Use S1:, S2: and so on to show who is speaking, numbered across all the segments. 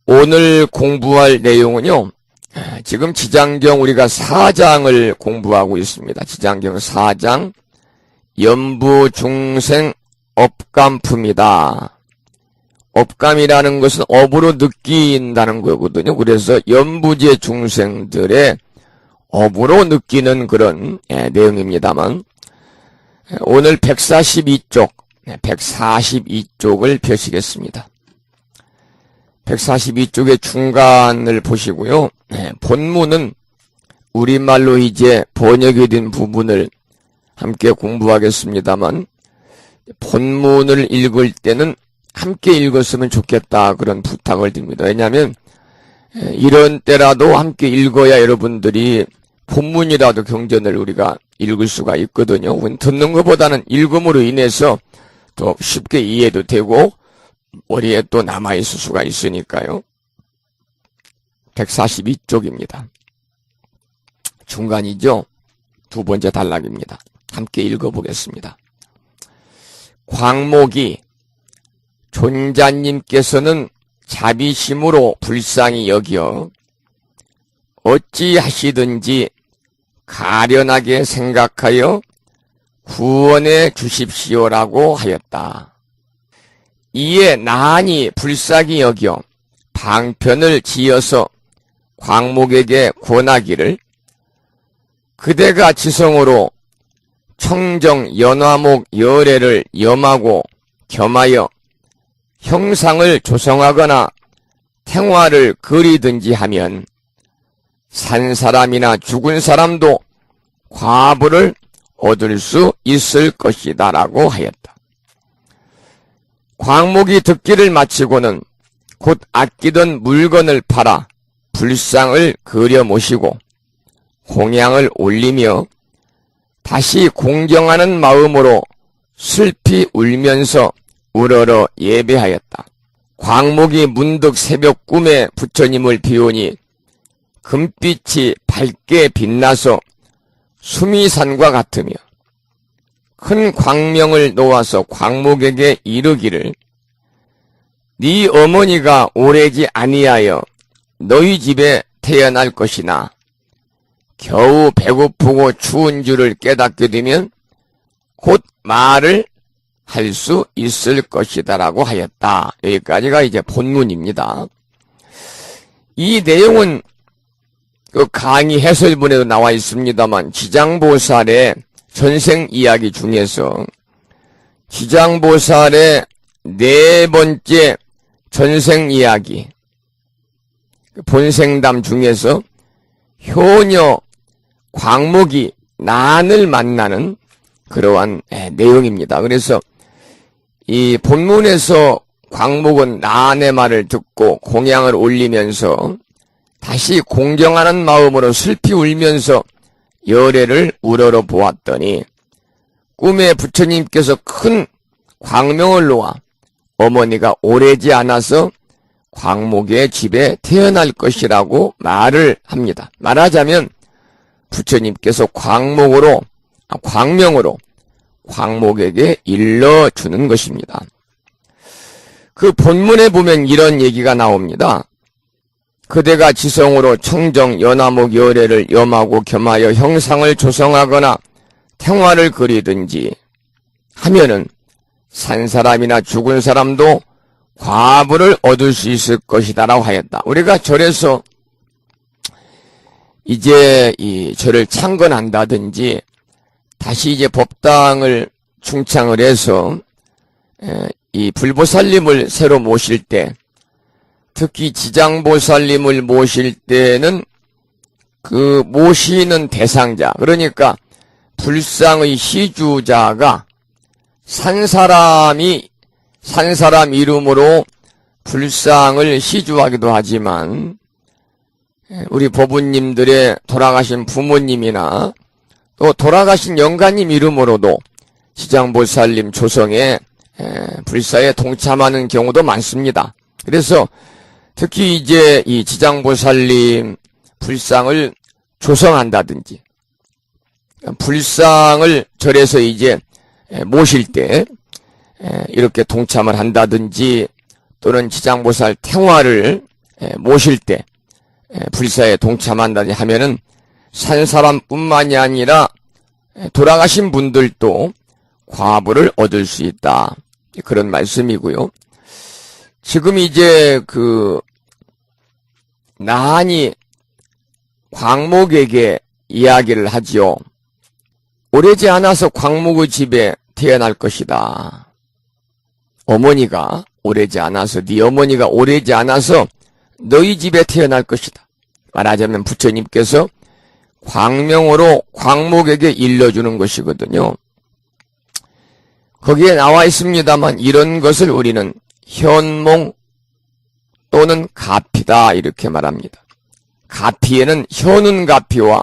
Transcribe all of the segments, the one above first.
S1: 오늘 공부할 내용은요, 지금 지장경 우리가 4장을 공부하고 있습니다. 지장경 4장, 염부중생 업감품이다. 업감이라는 것은 업으로 느낀다는 거거든요. 그래서 염부제 중생들의 업으로 느끼는 그런 내용입니다만, 오늘 142쪽을 펴시겠습니다. 142쪽의 중간을 보시고요. 본문은 우리말로 이제 번역이 된 부분을 함께 공부하겠습니다만, 본문을 읽을 때는 함께 읽었으면 좋겠다, 그런 부탁을 드립니다. 왜냐하면 이런 때라도 함께 읽어야 여러분들이 본문이라도 경전을 우리가 읽을 수가 있거든요. 듣는 것보다는 읽음으로 인해서 더 쉽게 이해도 되고 머리에 또 남아있을 수가 있으니까요. 142쪽입니다. 중간이죠. 두 번째 단락입니다. 함께 읽어보겠습니다. 광목이 존자님께서는 자비심으로 불쌍히 여겨 어찌하시든지 가련하게 생각하여 구원해 주십시오라고 하였다. 이에 나한이 불쌍히 여겨 방편을 지어서 광목에게 권하기를, 그대가 지성으로 청정 연화목 열애를 염하고 겸하여 형상을 조성하거나 탱화를 그리든지 하면 산 사람이나 죽은 사람도 과부를 얻을 수 있을 것이다 라고 하였다. 광목이 듣기를 마치고는 곧 아끼던 물건을 팔아 불상을 그려 모시고 공양을 올리며 다시 공경하는 마음으로 슬피 울면서 우러러 예배하였다. 광목이 문득 새벽 꿈에 부처님을 비오니 금빛이 밝게 빛나서 수미산과 같으며 큰 광명을 놓아서 광목에게 이르기를, 네 어머니가 오래지 아니하여 너희 집에 태어날 것이나 겨우 배고프고 추운 줄을 깨닫게 되면 곧 말을 할 수 있을 것이다 라고 하였다. 여기까지가 이제 본문입니다. 이 내용은 그 강의 해설문에도 나와 있습니다만, 지장보살의 전생 이야기 중에서 지장보살의 네 번째 전생 이야기, 본생담 중에서 효녀 광목이 난을 만나는 그러한 내용입니다. 그래서 이 본문에서 광목은 난의 말을 듣고 공양을 올리면서 다시 공경하는 마음으로 슬피 울면서 열애를 우러러 보았더니 꿈에 부처님께서 큰 광명을 놓아 어머니가 오래지 않아서 광목의 집에 태어날 것이라고 말을 합니다. 말하자면 부처님께서 광명으로 광목에게 일러주는 것입니다. 그 본문에 보면 이런 얘기가 나옵니다. 그대가 지성으로 청정 연화목 열애를 염하고 겸하여 형상을 조성하거나 탱화를 그리든지 하면은 산 사람이나 죽은 사람도 과부를 얻을 수 있을 것이다 라고 하였다. 우리가 절에서 이제 이 절을 창건한다든지 다시 이제 법당을 충창을 해서 이 불보살님을 새로 모실 때, 특히 지장보살님을 모실 때는 그 모시는 대상자, 그러니까 불상의 시주자가 산 사람 이름으로 불상을 시주하기도 하지만, 우리 법부님들의 돌아가신 부모님이나 또 돌아가신 영가님 이름으로도 지장보살님 조성에 불사에 동참하는 경우도 많습니다. 그래서 특히 이제 이 지장보살님 불상을 조성한다든지 불상을 절에서 이제 모실 때 이렇게 동참을 한다든지 또는 지장보살 탱화를 모실 때 불사에 동참한다니 하면은 산 사람뿐만이 아니라 돌아가신 분들도 과부를 얻을 수 있다. 그런 말씀이고요. 지금 이제 나한이 광목에게 이야기를 하지요. 오래지 않아서 광목의 집에 태어날 것이다. 어머니가 오래지 않아서, 네 어머니가 오래지 않아서 너희 집에 태어날 것이다. 말하자면 부처님께서 광명으로 광목에게 일러주는 것이거든요. 거기에 나와 있습니다만 이런 것을 우리는 현몽 또는 가피다 이렇게 말합니다. 가피에는 현운가피와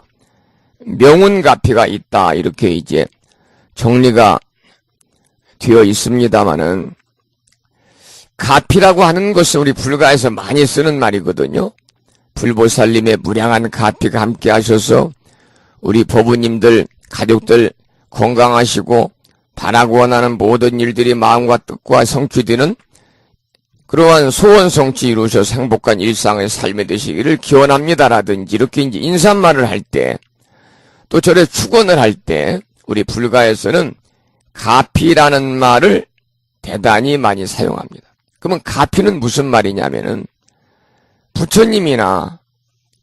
S1: 명운가피가 있다 이렇게 이제 정리가 되어 있습니다마는, 가피라고 하는 것은 우리 불가에서 많이 쓰는 말이거든요. 불보살님의 무량한 가피가 함께 하셔서 우리 법우님들 가족들 건강하시고 바라고 원하는 모든 일들이 마음과 뜻과 성취되는 그러한 소원 성취 이루셔서 행복한 일상의 삶이 되시기를 기원합니다라든지 이렇게 이제 인사말을 할 때, 또 절에 축원을 할 때 우리 불가에서는 가피라는 말을 대단히 많이 사용합니다. 그러면 가피는 무슨 말이냐면은 부처님이나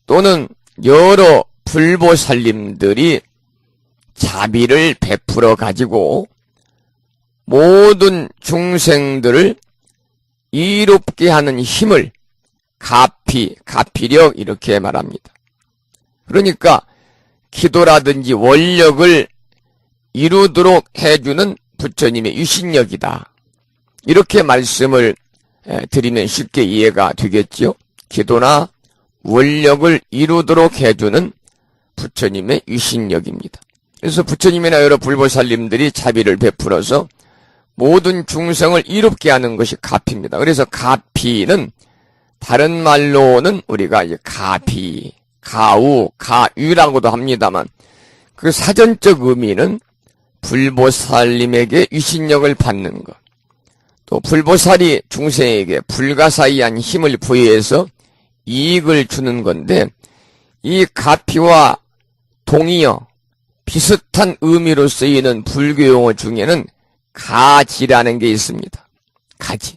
S1: 또는 여러 불보살님들이 자비를 베풀어 가지고 모든 중생들을 이롭게 하는 힘을 가피력 이렇게 말합니다. 그러니까 기도라든지 원력을 이루도록 해주는 부처님의 유신력이다. 이렇게 말씀을 드리면 쉽게 이해가 되겠지요. 기도나 원력을 이루도록 해주는 부처님의 유신력입니다. 그래서 부처님이나 여러 불보살님들이 자비를 베풀어서 모든 중생을 이롭게 하는 것이 가피입니다. 그래서 가피는 다른 말로는 우리가 이제 가비, 가우, 가유라고도 합니다만 그 사전적 의미는 불보살님에게 유신력을 받는 것, 또 불보살이 중생에게 불가사의한 힘을 부여해서 이익을 주는 건데, 이 가피와 동의어 비슷한 의미로 쓰이는 불교 용어 중에는 가지라는 게 있습니다. 가지.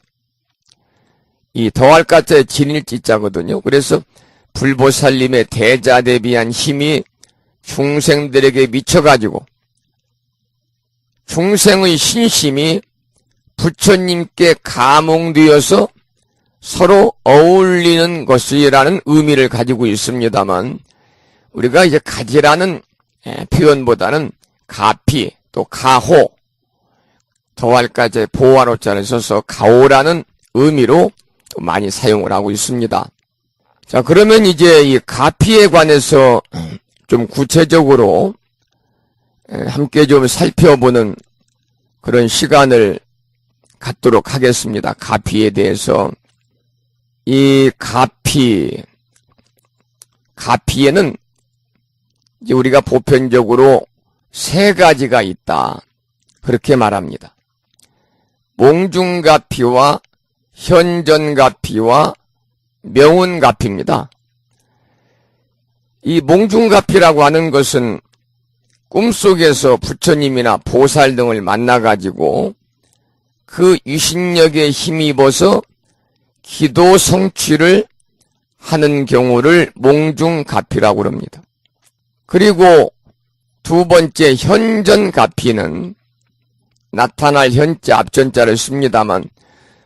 S1: 이 더할 가짜의 진일지자거든요. 그래서 불보살님의 대자대비한 힘이 중생들에게 미쳐가지고 중생의 신심이 부처님께 감응되어서 서로 어울리는 것이라는 의미를 가지고 있습니다만, 우리가 이제 가지라는 표현보다는 가피, 또 가호, 더할까지 보화로자를 써서 가호라는 의미로 많이 사용을 하고 있습니다. 자, 그러면 이제 이 가피에 관해서 좀 구체적으로 함께 좀 살펴보는 그런 시간을 갖도록 하겠습니다. 가피에 대해서. 이 가피에는 이제 우리가 보편적으로 세 가지가 있다. 그렇게 말합니다. 몽중가피와 현전가피와 명운가피입니다. 이 몽중가피라고 하는 것은 꿈속에서 부처님이나 보살 등을 만나가지고 그 유신력에 힘입어서 기도 성취를 하는 경우를 몽중가피라고 합니다. 그리고 두 번째 현전가피는 나타날 현자 앞전자를 씁니다만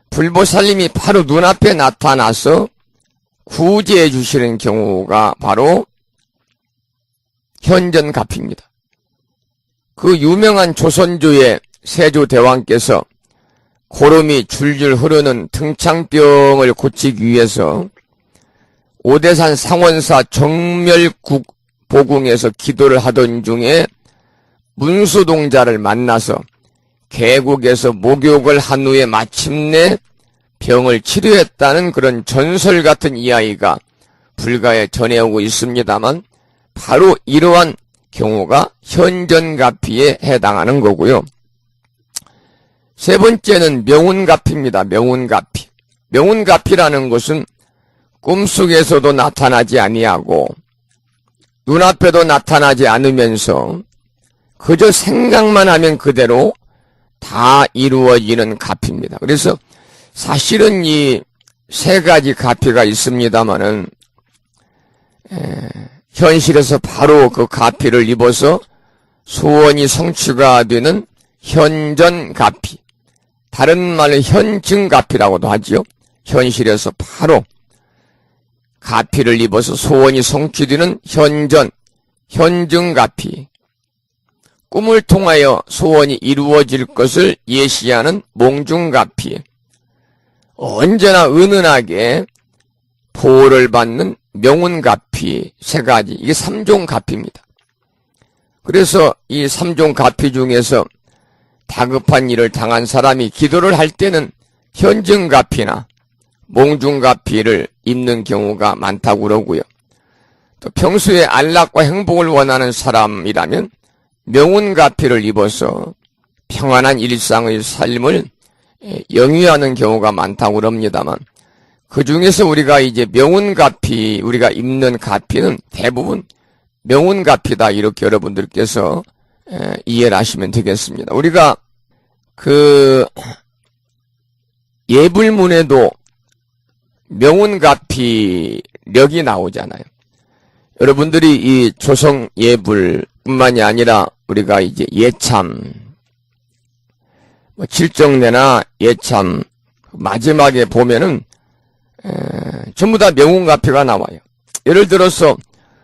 S1: 불보살님이 바로 눈앞에 나타나서 구제해 주시는 경우가 바로 현전가피입니다. 그 유명한 조선조의 세조대왕께서 고름이 줄줄 흐르는 등창병을 고치기 위해서 오대산 상원사 정멸국 보궁에서 기도를 하던 중에 문수동자를 만나서 계곡에서 목욕을 한 후에 마침내 병을 치료했다는 그런 전설 같은 이야기가 불가에 전해오고 있습니다만, 바로 이러한 경우가 현전가피에 해당하는 거고요. 세 번째는 명운가피입니다. 명운가피. 명운가피라는 것은 꿈속에서도 나타나지 아니하고 눈앞에도 나타나지 않으면서 그저 생각만 하면 그대로 다 이루어지는 가피입니다. 그래서 사실은 이 세 가지 가피가 있습니다마는 현실에서 바로 그 가피를 입어서 소원이 성취가 되는 현전가피, 다른 말로 현증가피라고도 하지요. 현실에서 바로 가피를 입어서 소원이 성취되는 현증가피, 꿈을 통하여 소원이 이루어질 것을 예시하는 몽중가피, 언제나 은은하게 보호를 받는 명운가피, 세 가지, 이게 3종 가피입니다. 그래서 이 3종 가피 중에서 다급한 일을 당한 사람이 기도를 할 때는 현증가피나 몽중가피를 입는 경우가 많다고 그러고요. 또 평소에 안락과 행복을 원하는 사람이라면 명운가피를 입어서 평안한 일상의 삶을 영위하는 경우가 많다고 그럽니다만, 그 중에서 우리가 이제 명운가피, 우리가 입는 가피는 대부분 명운가피다, 이렇게 여러분들께서 이해를 하시면 되겠습니다. 우리가 그 예불문에도 명운가피력이 나오잖아요. 여러분들이 이 조성 예불뿐만이 아니라 우리가 이제 예참, 칠정례나 예참 마지막에 보면은 전부 다 명운가피가 나와요. 예를 들어서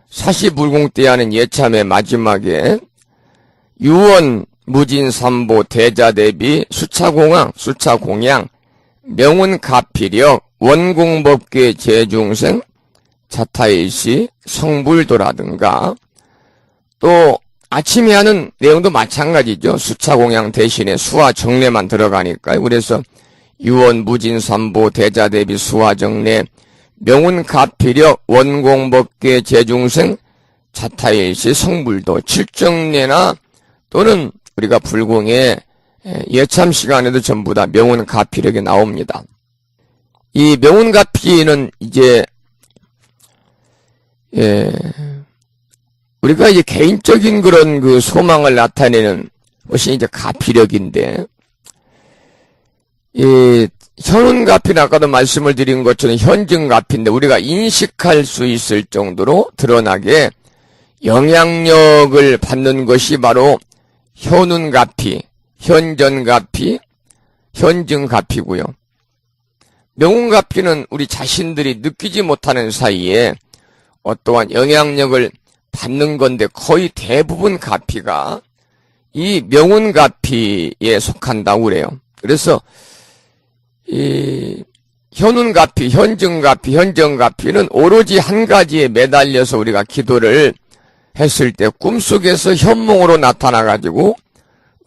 S1: 사시불공때 하는 예참의 마지막에 유원 무진삼보 대자대비 수차공양 명운가피력 원공법계 제중생 자타일시 성불도라든가, 또 아침에 하는 내용도 마찬가지죠. 수차공양 대신에 수화정례만 들어가니까요. 그래서 유원 무진삼보 대자대비 수화정례 명운가피력 원공법계 제중생 자타일시 성불도, 칠정례나 또는 우리가 불공의 예참 시간에도 전부 다 명운가피력이 나옵니다. 이 명운가피는 이제 우리가 이제 개인적인 그런 그 소망을 나타내는 것이 이제 가피력인데, 이 현운가피는 아까도 말씀을 드린 것처럼 현증가피인데 우리가 인식할 수 있을 정도로 드러나게 영향력을 받는 것이 바로 현운가피, 현전가피, 현증가피고요. 명운가피는 우리 자신들이 느끼지 못하는 사이에 어떠한 영향력을 받는 건데, 거의 대부분 가피가 이 명운가피에 속한다고 그래요. 그래서 이 현운가피, 현증가피, 현정가피는 오로지 한 가지에 매달려서 우리가 기도를 했을 때 꿈속에서 현몽으로 나타나가지고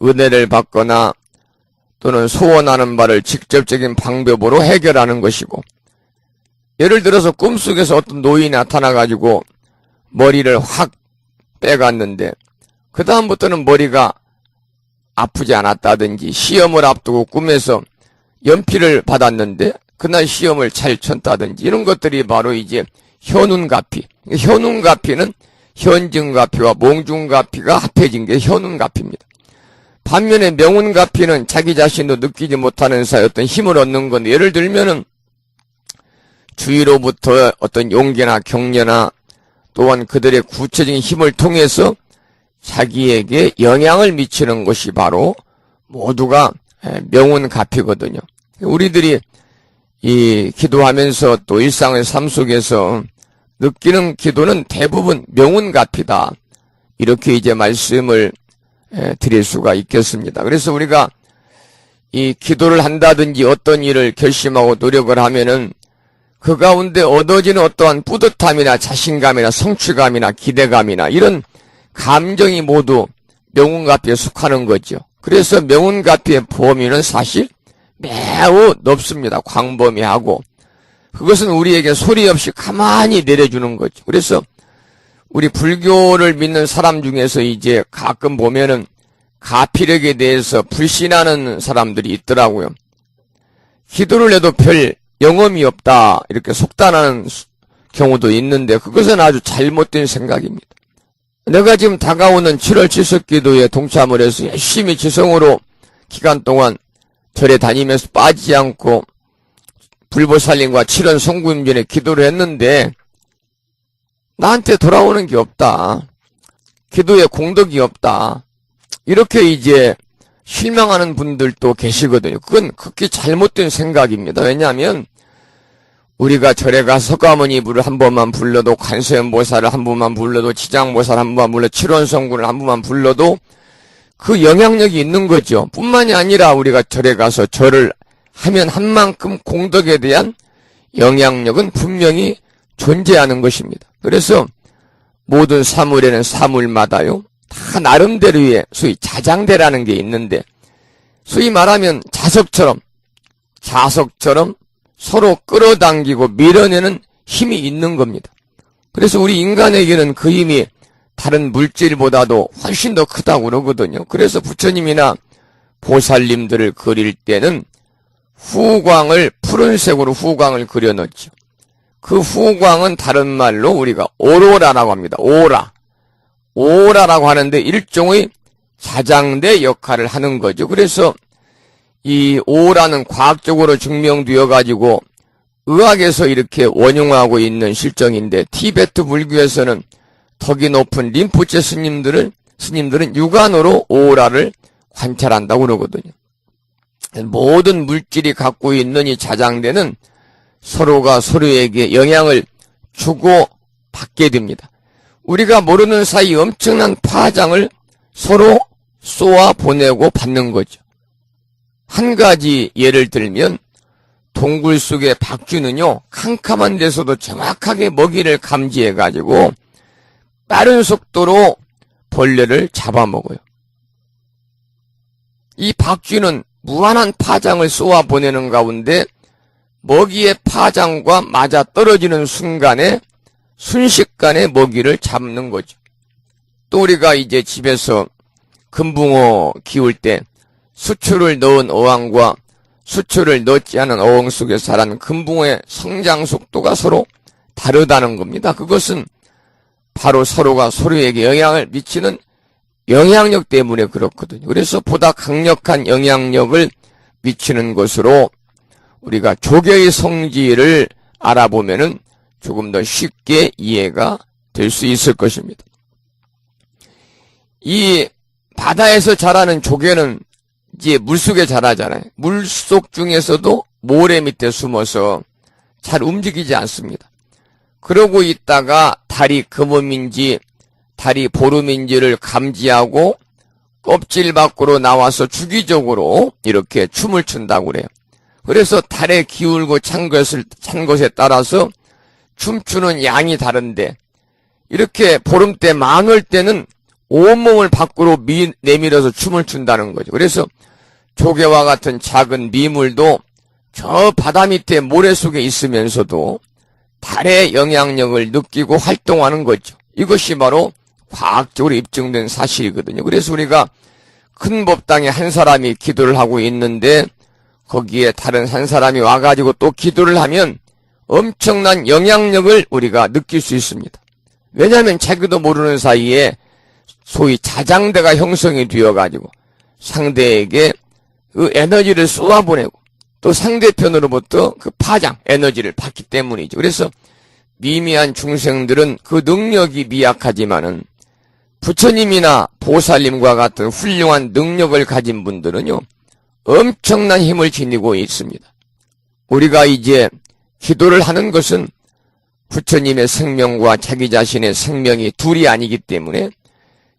S1: 은혜를 받거나 또는 소원하는 바를 직접적인 방법으로 해결하는 것이고, 예를 들어서 꿈속에서 어떤 노인이 나타나가지고 머리를 확 빼갔는데 그 다음부터는 머리가 아프지 않았다든지, 시험을 앞두고 꿈에서 연필을 받았는데 그날 시험을 잘 쳤다든지, 이런 것들이 바로 이제 현운가피. 현운가피는 현증가피와 몽중가피가 합해진 게 현운가피입니다. 반면에 명운가피는 자기 자신도 느끼지 못하는 사이 어떤 힘을 얻는 건데, 예를 들면은 주위로부터 어떤 용기나 격려나 또한 그들의 구체적인 힘을 통해서 자기에게 영향을 미치는 것이 바로 모두가 명운가피거든요. 우리들이 이 기도하면서 또 일상의 삶 속에서 느끼는 기도는 대부분 명운가피다, 이렇게 이제 말씀을 드릴 수가 있겠습니다. 그래서 우리가 이 기도를 한다든지 어떤 일을 결심하고 노력을 하면은 그 가운데 얻어지는 어떠한 뿌듯함이나 자신감이나 성취감이나 기대감이나 이런 감정이 모두 명운가피에 속하는 거죠. 그래서 명운가피의 범위는 사실 매우 높습니다. 광범위하고, 그것은 우리에게 소리 없이 가만히 내려주는 거죠. 그래서 우리 불교를 믿는 사람 중에서 이제 가끔 보면은 가피력에 대해서 불신하는 사람들이 있더라고요. 기도를 해도 별 영험이 없다 이렇게 속단하는 경우도 있는데 그것은 아주 잘못된 생각입니다. 내가 지금 다가오는 7월 칠석기도에 동참을 해서 열심히 지성으로 기간 동안 절에 다니면서 빠지지 않고 불보살님과 7원 성구임전에 기도를 했는데 나한테 돌아오는 게 없다. 기도에 공덕이 없다. 이렇게 이제 실망하는 분들도 계시거든요. 그건 극히 잘못된 생각입니다. 왜냐하면 우리가 절에 가서 석가모니불을 한 번만 불러도 관세음보살을 한 번만 불러도 지장보살 한 번만 불러도 7원 성구를 한 번만 불러도 그 영향력이 있는 거죠. 뿐만이 아니라 우리가 절에 가서 절을 하면 한 만큼 공덕에 대한 영향력은 분명히 존재하는 것입니다. 그래서 모든 사물에는 사물마다요 다 나름대로의 소위 자장대라는 게 있는데 소위 말하면 자석처럼 서로 끌어당기고 밀어내는 힘이 있는 겁니다. 그래서 우리 인간에게는 그 힘이 다른 물질보다도 훨씬 더 크다고 그러거든요. 그래서 부처님이나 보살님들을 그릴 때는 후광을 푸른색으로 후광을 그려놓죠. 그 후광은 다른 말로 우리가 오로라라고 합니다. 오라라고 하는데 일종의 자장대 역할을 하는 거죠. 그래서 이 오라는 과학적으로 증명되어 가지고 의학에서 이렇게 원용하고 있는 실정인데 티베트 불교에서는 덕이 높은 림포체 스님들은 육안으로 오라를 관찰한다고 그러거든요. 모든 물질이 갖고 있는 이 자장대는 서로가 서로에게 영향을 주고 받게 됩니다. 우리가 모르는 사이 엄청난 파장을 서로 쏘아 보내고 받는 거죠. 한 가지 예를 들면 동굴 속의 박쥐는요 캄캄한 데서도 정확하게 먹이를 감지해가지고 빠른 속도로 벌레를 잡아먹어요. 이 박쥐는 무한한 파장을 쏘아 보내는 가운데 먹이의 파장과 맞아 떨어지는 순간에 순식간에 먹이를 잡는 거죠. 또 우리가 이제 집에서 금붕어 키울 때 수초를 넣은 어항과 수초를 넣지 않은 어항 속에 자란 금붕어의 성장 속도가 서로 다르다는 겁니다. 그것은 바로 서로가 서로에게 영향을 미치는 영향력 때문에 그렇거든요. 그래서 보다 강력한 영향력을 미치는 것으로 우리가 조개의 성질을 알아보면은 조금 더 쉽게 이해가 될 수 있을 것입니다. 이 바다에서 자라는 조개는 이제 물속에 자라잖아요. 물속 중에서도 모래 밑에 숨어서 잘 움직이지 않습니다. 그러고 있다가 달이 금음인지 달이 보름인지를 감지하고 껍질 밖으로 나와서 주기적으로 이렇게 춤을 춘다고 그래요. 그래서 달에 기울고 찬 것에 따라서 춤추는 양이 다른데 이렇게 보름 때 만월 때는 온몸을 밖으로 내밀어서 춤을 춘다는 거죠. 그래서 조개와 같은 작은 미물도 저 바다 밑에 모래 속에 있으면서도 달의 영향력을 느끼고 활동하는 거죠. 이것이 바로 과학적으로 입증된 사실이거든요. 그래서 우리가 큰 법당에 한 사람이 기도를 하고 있는데 거기에 다른 한 사람이 와가지고 또 기도를 하면 엄청난 영향력을 우리가 느낄 수 있습니다. 왜냐하면 자기도 모르는 사이에 소위 자장대가 형성이 되어가지고 상대에게 그 에너지를 쏘아보내고 또 상대편으로부터 그 파장, 에너지를 받기 때문이죠. 그래서 미미한 중생들은 그 능력이 미약하지만은 부처님이나 보살님과 같은 훌륭한 능력을 가진 분들은요, 엄청난 힘을 지니고 있습니다. 우리가 이제 기도를 하는 것은 부처님의 생명과 자기 자신의 생명이 둘이 아니기 때문에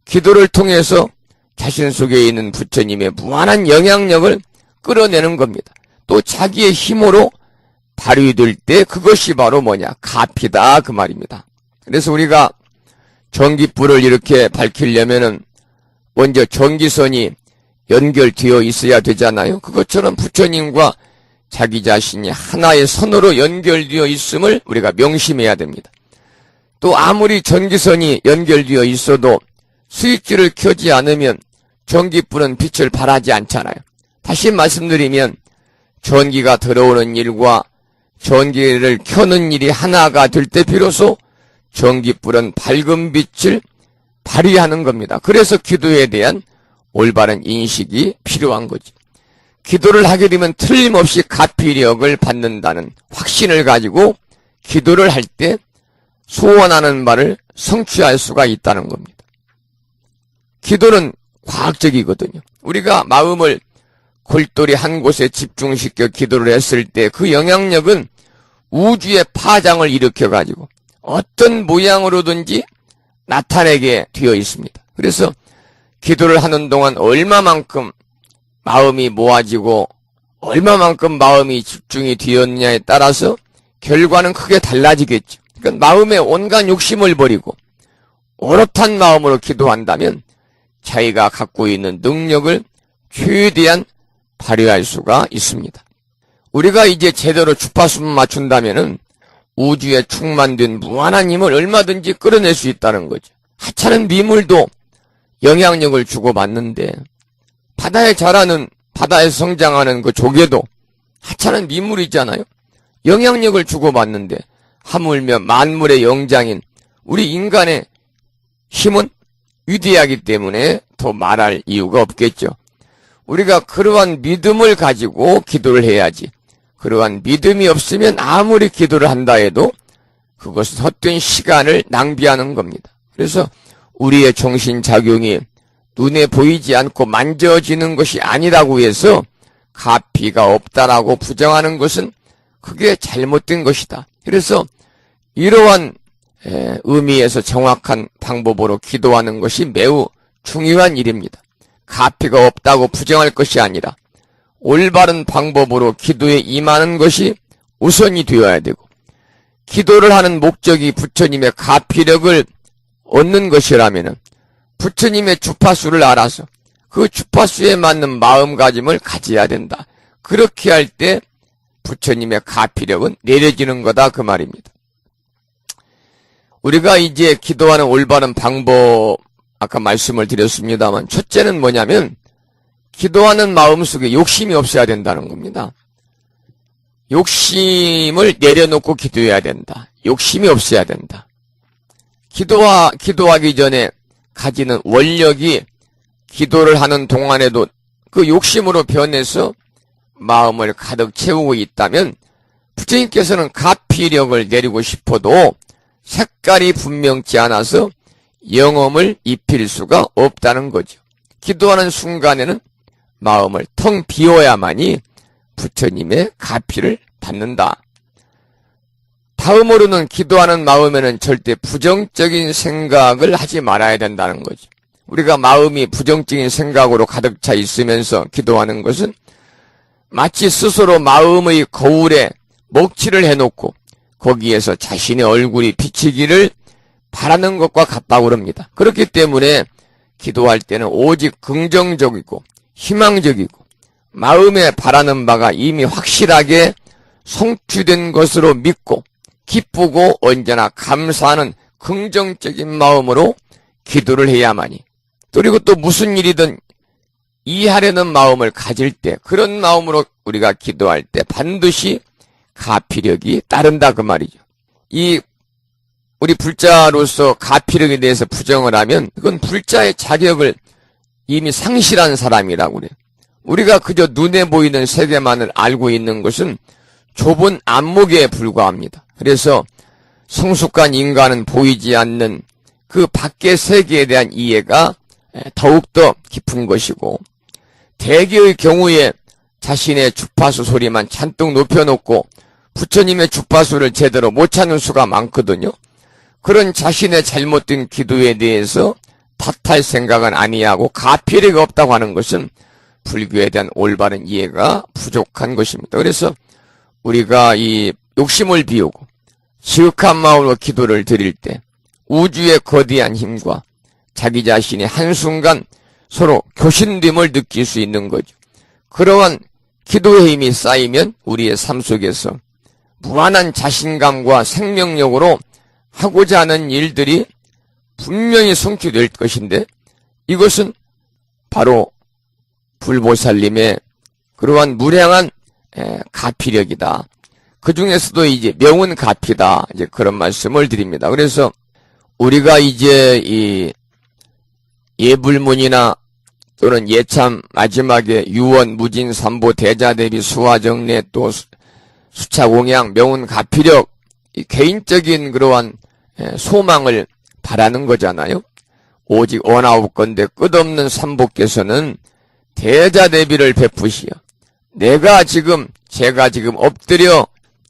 S1: 기도를 통해서 자신 속에 있는 부처님의 무한한 영향력을 끌어내는 겁니다. 또 자기의 힘으로 발휘될 때 그것이 바로 뭐냐? 가피다 그 말입니다. 그래서 우리가 전기불을 이렇게 밝히려면은 먼저 전기선이 연결되어 있어야 되잖아요. 그것처럼 부처님과 자기 자신이 하나의 선으로 연결되어 있음을 우리가 명심해야 됩니다. 또 아무리 전기선이 연결되어 있어도 스위치를 켜지 않으면 전기불은 빛을 발하지 않잖아요. 다시 말씀드리면 전기가 들어오는 일과 전기를 켜는 일이 하나가 될 때 비로소 전기불은 밝은 빛을 발휘하는 겁니다. 그래서 기도에 대한 올바른 인식이 필요한 거지. 기도를 하게 되면 틀림없이 가피력을 받는다는 확신을 가지고 기도를 할 때 소원하는 바를 성취할 수가 있다는 겁니다. 기도는 과학적이거든요. 우리가 마음을 골똘히 한 곳에 집중시켜 기도를 했을 때 그 영향력은 우주의 파장을 일으켜가지고 어떤 모양으로든지 나타내게 되어 있습니다. 그래서 기도를 하는 동안 얼마만큼 마음이 모아지고 얼마만큼 마음이 집중이 되었냐에 따라서 결과는 크게 달라지겠죠. 그러니까 마음의 온갖 욕심을 버리고 오롯한 마음으로 기도한다면 자기가 갖고 있는 능력을 최대한 발휘할 수가 있습니다. 우리가 이제 제대로 주파수만 맞춘다면은 우주에 충만된 무한한 힘을 얼마든지 끌어낼 수 있다는 거죠. 하찮은 미물도 영향력을 주고받는데 바다에 자라는, 바다에서 성장하는 그 조개도 하찮은 미물이잖아요. 영향력을 주고받는데 하물며 만물의 영장인 우리 인간의 힘은 위대하기 때문에 더 말할 이유가 없겠죠. 우리가 그러한 믿음을 가지고 기도를 해야지. 그러한 믿음이 없으면 아무리 기도를 한다 해도 그것은 헛된 시간을 낭비하는 겁니다. 그래서 우리의 정신작용이 눈에 보이지 않고 만져지는 것이 아니라고 해서 가피가 없다라고 부정하는 것은 그게 잘못된 것이다. 그래서 이러한 의미에서 정확한 방법으로 기도하는 것이 매우 중요한 일입니다. 가피가 없다고 부정할 것이 아니라 올바른 방법으로 기도에 임하는 것이 우선이 되어야 되고, 기도를 하는 목적이 부처님의 가피력을 얻는 것이라면 부처님의 주파수를 알아서 그 주파수에 맞는 마음가짐을 가져야 된다. 그렇게 할 때 부처님의 가피력은 내려지는 거다, 그 말입니다. 우리가 이제 기도하는 올바른 방법, 아까 말씀을 드렸습니다만, 첫째는 뭐냐면 기도하는 마음속에 욕심이 없어야 된다는 겁니다. 욕심을 내려놓고 기도해야 된다. 욕심이 없어야 된다. 기도하기 전에 가지는 원력이 기도를 하는 동안에도 그 욕심으로 변해서 마음을 가득 채우고 있다면 부처님께서는 가피력을 내리고 싶어도 색깔이 분명치 않아서 영험을 입힐 수가 없다는 거죠. 기도하는 순간에는 마음을 텅 비워야만이 부처님의 가피를 받는다. 다음으로는 기도하는 마음에는 절대 부정적인 생각을 하지 말아야 된다는 거죠. 우리가 마음이 부정적인 생각으로 가득 차 있으면서 기도하는 것은 마치 스스로 마음의 거울에 먹칠을 해놓고 거기에서 자신의 얼굴이 비치기를 바라는 것과 같다고 합니다. 그렇기 때문에 기도할 때는 오직 긍정적이고 희망적이고 마음에 바라는 바가 이미 확실하게 성취된 것으로 믿고 기쁘고 언제나 감사하는 긍정적인 마음으로 기도를 해야만이, 그리고 또 무슨 일이든 이해하려는 마음을 가질 때, 그런 마음으로 우리가 기도할 때 반드시 가피력이 따른다, 그 말이죠. 우리 불자로서 가피력에 대해서 부정을 하면 그건 불자의 자격을 이미 상실한 사람이라고 그래요. 우리가 그저 눈에 보이는 세계만을 알고 있는 것은 좁은 안목에 불과합니다. 그래서 성숙한 인간은 보이지 않는 그 밖의 세계에 대한 이해가 더욱더 깊은 것이고, 대개의 경우에 자신의 주파수 소리만 잔뜩 높여놓고 부처님의 주파수를 제대로 못 찾는 수가 많거든요. 그런 자신의 잘못된 기도에 대해서 탓할 생각은 아니하고 가피력이 없다고 하는 것은 불교에 대한 올바른 이해가 부족한 것입니다. 그래서 우리가 이 욕심을 비우고 지극한 마음으로 기도를 드릴 때 우주의 거대한 힘과 자기 자신이 한순간 서로 교신됨을 느낄 수 있는 거죠. 그러한 기도의 힘이 쌓이면 우리의 삶 속에서 무한한 자신감과 생명력으로 하고자 하는 일들이 분명히 성취될 것인데, 이것은 바로 불보살님의 그러한 무량한 가피력이다. 그 중에서도 이제 명운갑이다. 이제 그런 말씀을 드립니다. 그래서 우리가 이제 이 예불문이나 또는 예참 마지막에 유언, 무진, 삼보, 대자대비, 수화정례, 또 수차공양, 명운갑이력, 개인적인 그러한 소망을 바라는 거잖아요. 오직 원하옵건대 끝없는 삼보께서는 대자대비를 베푸시어 제가 지금 엎드려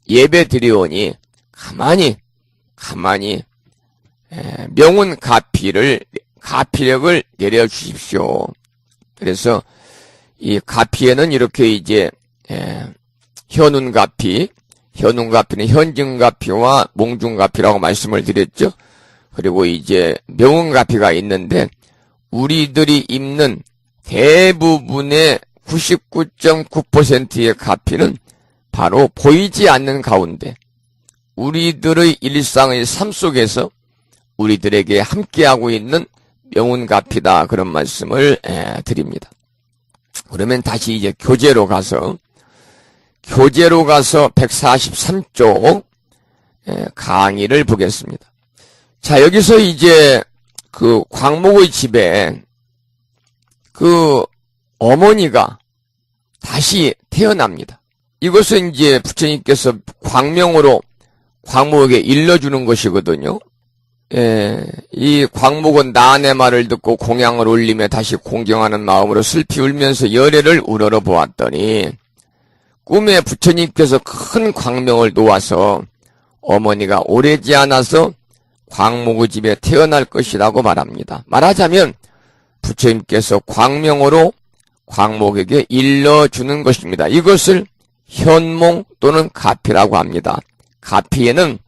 S1: 예배 드리오니 가만히 가피력을 내려주십시오. 그래서 이 가피에는 이렇게 이제 현운가피는 현증가피와 몽중가피라고 말씀을 드렸죠. 그리고 이제 명운가피가 있는데 우리들이 입는 대부분의 99.9%의 가피는 바로 보이지 않는 가운데 우리들의 일상의 삶 속에서 우리들에게 함께하고 있는 명운가피다. 그런 말씀을 드립니다. 그러면 다시 이제 교재로 가서 143쪽 강의를 보겠습니다. 자, 여기서 이제 그 광목의 집에 그 어머니가 다시 태어납니다. 이것은 이제 부처님께서 광명으로 광목에게 일러주는 것이거든요. 이 광목은 나의 말을 듣고 공양을 올리며 다시 공경하는 마음으로 슬피 울면서 열애를 우러러 보았더니 꿈에 부처님께서 큰 광명을 놓아서 어머니가 오래지 않아서 광목의 집에 태어날 것이라고 말합니다. 말하자면 부처님께서 광명으로 광목에게 일러주는 것입니다. 이것을 현몽 또는 가피라고 합니다. 가피에는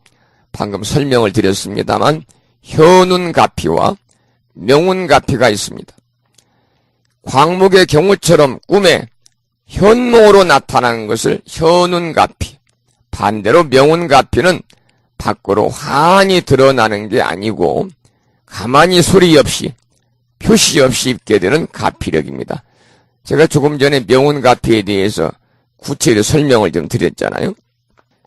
S1: 방금 설명을 드렸습니다만 현운가피와 명운가피가 있습니다. 광목의 경우처럼 꿈에 현몽으로 나타나는 것을 현운가피, 반대로 명운가피는 밖으로 환히 드러나는 게 아니고 가만히 소리 없이 표시 없이 입게 되는 가피력입니다. 제가 조금 전에 명운가피에 대해서 구체적으로 설명을 좀 드렸잖아요.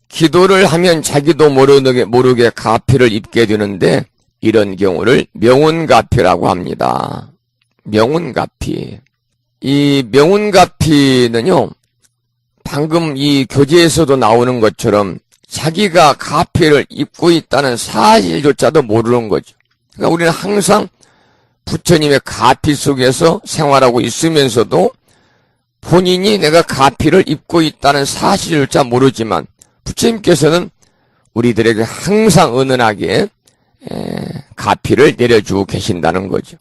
S1: 기도를 하면 자기도 모르게 가피를 입게 되는데 이런 경우를 명운가피라고 합니다. 명운가피. 이 명운가피는요, 방금 이 교재에서도 나오는 것처럼 자기가 가피를 입고 있다는 사실조차도 모르는 거죠. 그러니까 우리는 항상 부처님의 가피 속에서 생활하고 있으면서도 본인이 내가 가피를 입고 있다는 사실조차 모르지만 부처님께서는 우리들에게 항상 은은하게 가피를 내려주고 계신다는 거죠.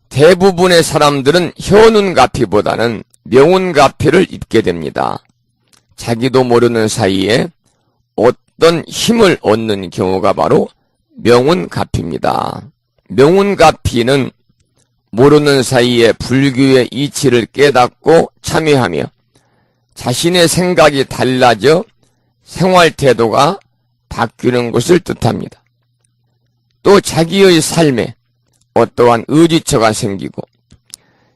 S1: 대부분의 사람들은 현운가피보다는 명운가피를 입게 됩니다. 자기도 모르는 사이에 어떤 힘을 얻는 경우가 바로 명운가피입니다. 명운가피는 모르는 사이에 불교의 이치를 깨닫고 참여하며 자신의 생각이 달라져 생활 태도가 바뀌는 것을 뜻합니다. 또 자기의 삶에 어떠한 의지처가 생기고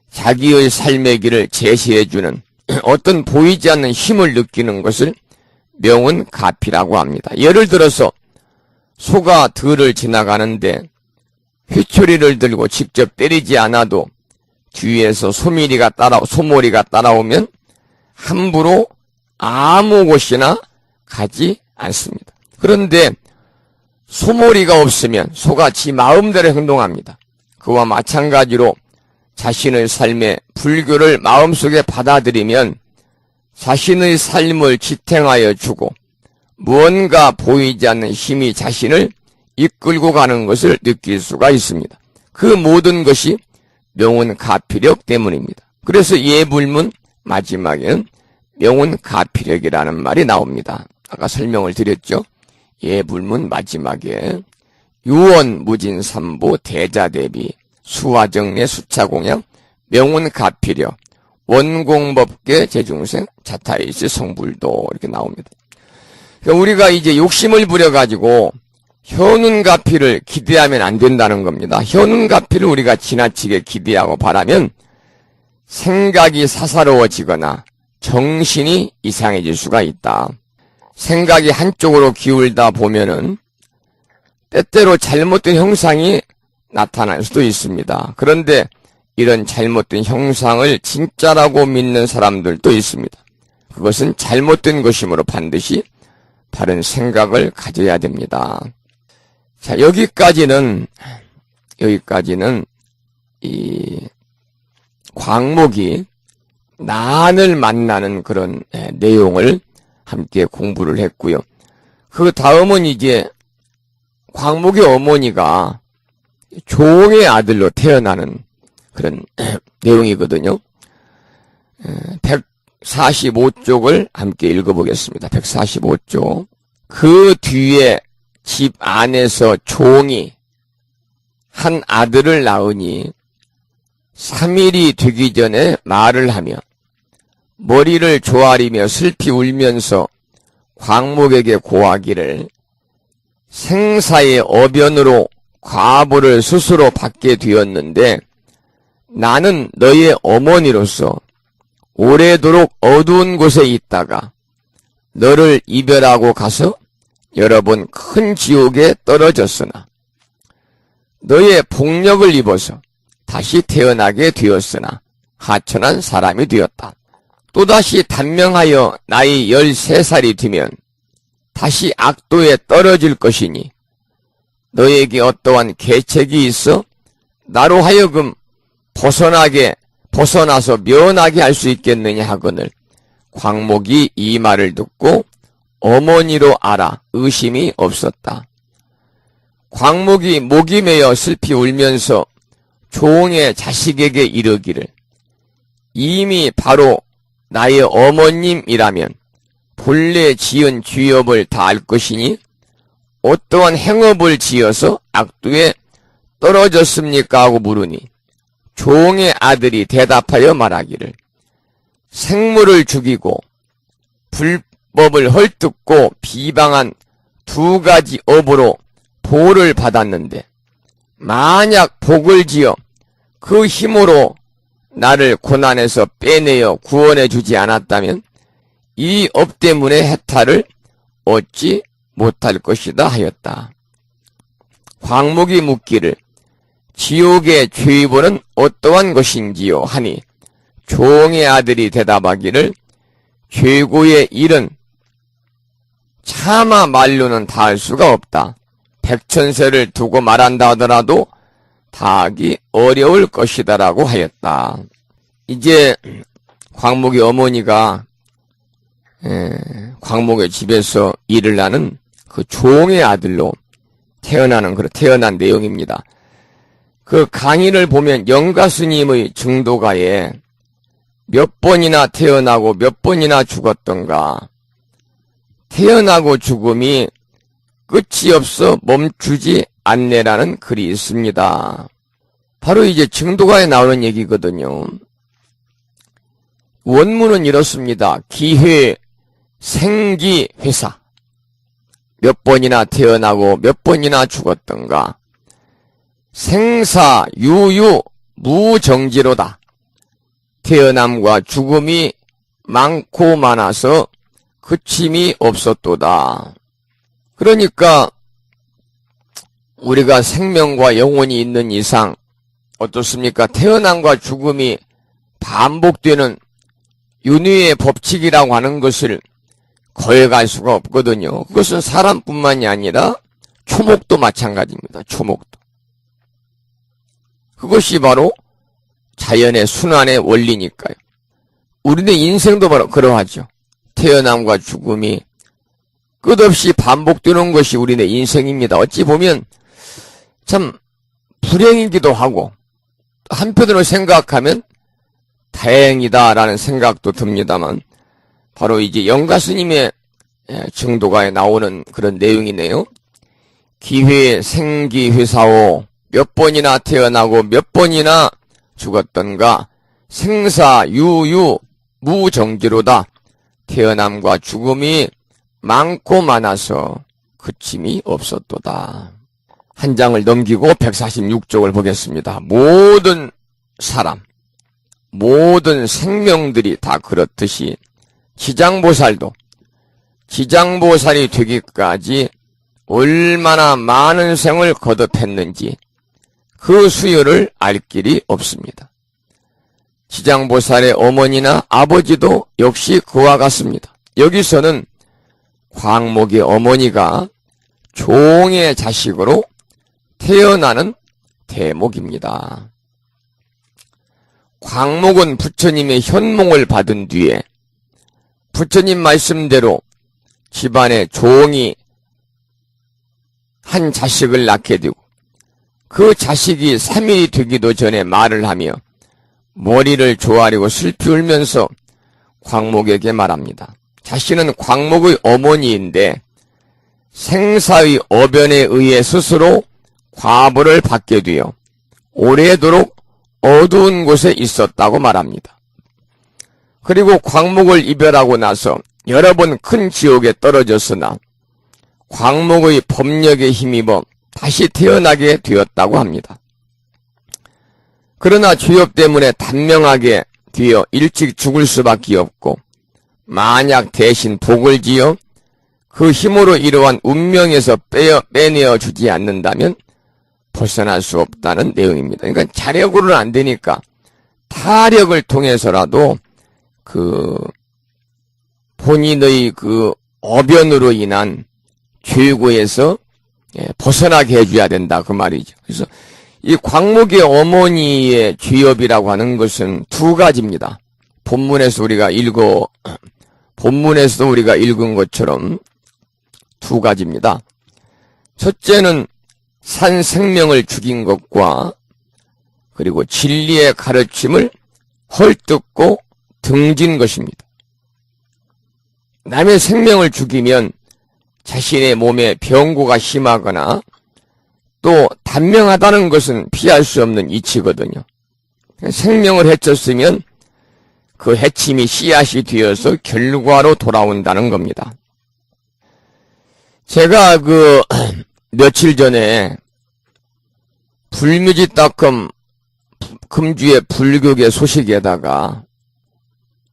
S1: 자기의 삶의 길을 제시해주는 어떤 보이지 않는 힘을 느끼는 것을 명운가피라고 합니다. 예를 들어서 소가 들을 지나가는데 휘초리를 들고 직접 때리지 않아도 뒤에서 소머리가 따라오면 함부로 아무 곳이나 가지 않습니다. 그런데 소머리가 없으면 소가 지 마음대로 행동합니다. 그와 마찬가지로 자신의 삶에 불교를 마음속에 받아들이면 자신의 삶을 지탱하여 주고 무언가 보이지 않는 힘이 자신을 이끌고 가는 것을 느낄 수가 있습니다. 그 모든 것이 명운가피력 때문입니다. 그래서 예불문 마지막에는 명운가피력이라는 말이 나옵니다. 아까 설명을 드렸죠. 예불문 마지막에 유언, 무진, 삼보, 대자대비, 수화정례, 수차공양, 명운가피력, 원공법계, 제중생, 자타이시, 성불도 이렇게 나옵니다. 그러니까 우리가 이제 욕심을 부려가지고 현운가피를 기대하면 안 된다는 겁니다. 현운가피를 우리가 지나치게 기대하고 바라면 생각이 사사로워지거나 정신이 이상해질 수가 있다. 생각이 한쪽으로 기울다 보면은 때때로 잘못된 형상이 나타날 수도 있습니다. 그런데 이런 잘못된 형상을 진짜라고 믿는 사람들도 있습니다. 그것은 잘못된 것이므로 반드시 바른 생각을 가져야 됩니다. 자, 여기까지는 이 광목이 난을 만나는 그런 내용을 함께 공부를 했고요. 그 다음은 이제 광목의 어머니가 종의 아들로 태어나는 그런 내용이거든요. 145쪽을 함께 읽어보겠습니다. 145쪽. 그 뒤에 집 안에서 종이 한 아들을 낳으니 3일이 되기 전에 말을 하며 머리를 조아리며 슬피 울면서 광목에게 고하기를 생사의 어변으로 과보를 스스로 받게 되었는데 나는 너의 어머니로서 오래도록 어두운 곳에 있다가 너를 이별하고 가서 여러 번 큰 지옥에 떨어졌으나 너의 폭력을 입어서 다시 태어나게 되었으나 하천한 사람이 되었다. 또다시 단명하여 나이 13살이 되면 다시 악도에 떨어질 것이니 너에게 어떠한 계책이 있어 나로 하여금 벗어나서 면하게 할 수 있겠느냐 하거늘 광목이 이 말을 듣고 어머니로 알아 의심이 없었다. 광목이 목이 메어 슬피 울면서 종의 자식에게 이르기를 이미 바로 나의 어머님이라면 본래 지은 죄업을 다 알 것이니 어떠한 행업을 지어서 악도에 떨어졌습니까? 하고 물으니 종의 아들이 대답하여 말하기를 생물을 죽이고 불법을 헐뜯고 비방한 2가지 업으로 보를 받았는데 만약 복을 지어 그 힘으로 나를 고난에서 빼내어 구원해 주지 않았다면 이 업 때문에 해탈을 얻지 못할 것이다 하였다. 광목이 묻기를 지옥의 죄의보는 어떠한 것인지요 하니 종의 아들이 대답하기를 죄고의 일은 차마 말로는 다할 수가 없다. 백천세를 두고 말한다 하더라도 다하기 어려울 것이다라고 하였다. 이제 광목의 어머니가 광목의 집에서 일을 하는 그 종의 아들로 태어난 내용입니다. 그 강의를 보면 영가스님의 증도가에 몇 번이나 태어나고 몇 번이나 죽었던가 태어나고 죽음이 끝이 없어 멈추지 않네라는 글이 있습니다. 바로 이제 증도가에 나오는 얘기거든요. 원문은 이렇습니다. 기회, 생기, 회사. 몇 번이나 태어나고 몇 번이나 죽었던가. 생사, 유유, 무정지로다. 태어남과 죽음이 많고 많아서 그침이 없었도다. 그러니까 우리가 생명과 영혼이 있는 이상 어떻습니까? 태어남과 죽음이 반복되는 윤회의 법칙이라고 하는 것을 거역할 수가 없거든요. 그것은 사람뿐만이 아니라 초목도 마찬가지입니다. 초목도. 그것이 바로 자연의 순환의 원리니까요. 우리네 인생도 바로 그러하죠. 태어남과 죽음이 끝없이 반복되는 것이 우리네 인생입니다. 어찌 보면 참 불행이기도 하고 한편으로 생각하면 다행이다라는 생각도 듭니다만 바로 이제 영가스님의 증도가에 나오는 그런 내용이네요. 기회, 생기, 회사오 몇 번이나 태어나고 몇 번이나 죽었던가 생사, 유유, 무정지로다. 태어남과 죽음이 많고 많아서 그침이 없었도다. 한 장을 넘기고 146쪽을 보겠습니다. 모든 사람, 모든 생명들이 다 그렇듯이 지장보살도 지장보살이 되기까지 얼마나 많은 생을 거듭했는지 그 수요를 알 길이 없습니다. 지장보살의 어머니나 아버지도 역시 그와 같습니다. 여기서는 광목의 어머니가 종의 자식으로 태어나는 대목입니다. 광목은 부처님의 현몽을 받은 뒤에 부처님 말씀대로 집안의 종이 한 자식을 낳게 되고 그 자식이 3일이 되기도 전에 말을 하며 머리를 조아리고 슬피 울면서 광목에게 말합니다. 자신은 광목의 어머니인데 생사의 어변에 의해 스스로 과보를 받게 되어 오래도록 어두운 곳에 있었다고 말합니다. 그리고 광목을 이별하고 나서 여러 번 큰 지옥에 떨어졌으나 광목의 법력에 힘입어 다시 태어나게 되었다고 합니다. 그러나 죄업 때문에 단명하게 되어 일찍 죽을 수밖에 없고 만약 대신 복을 지어 그 힘으로 이러한 운명에서 빼내어 주지 않는다면 벗어날 수 없다는 내용입니다. 그러니까 자력으로는 안 되니까 타력을 통해서라도 본인의 어변으로 인한 죄고에서 벗어나게 해줘야 된다 그 말이죠. 그래서 이 광목의 어머니의 죄업이라고 하는 것은 두 가지입니다. 본문에서도 우리가 읽은 것처럼 두 가지입니다. 첫째는 산 생명을 죽인 것과 그리고 진리의 가르침을 헐뜯고 등진 것입니다. 남의 생명을 죽이면 자신의 몸에 병고가 심하거나 또 단명하다는 것은 피할 수 없는 이치거든요. 생명을 해쳤으면 그 해침이 씨앗이 되어서 결과로 돌아온다는 겁니다. 제가 며칠 전에 불뮤지.com 금주의 불교계 소식에다가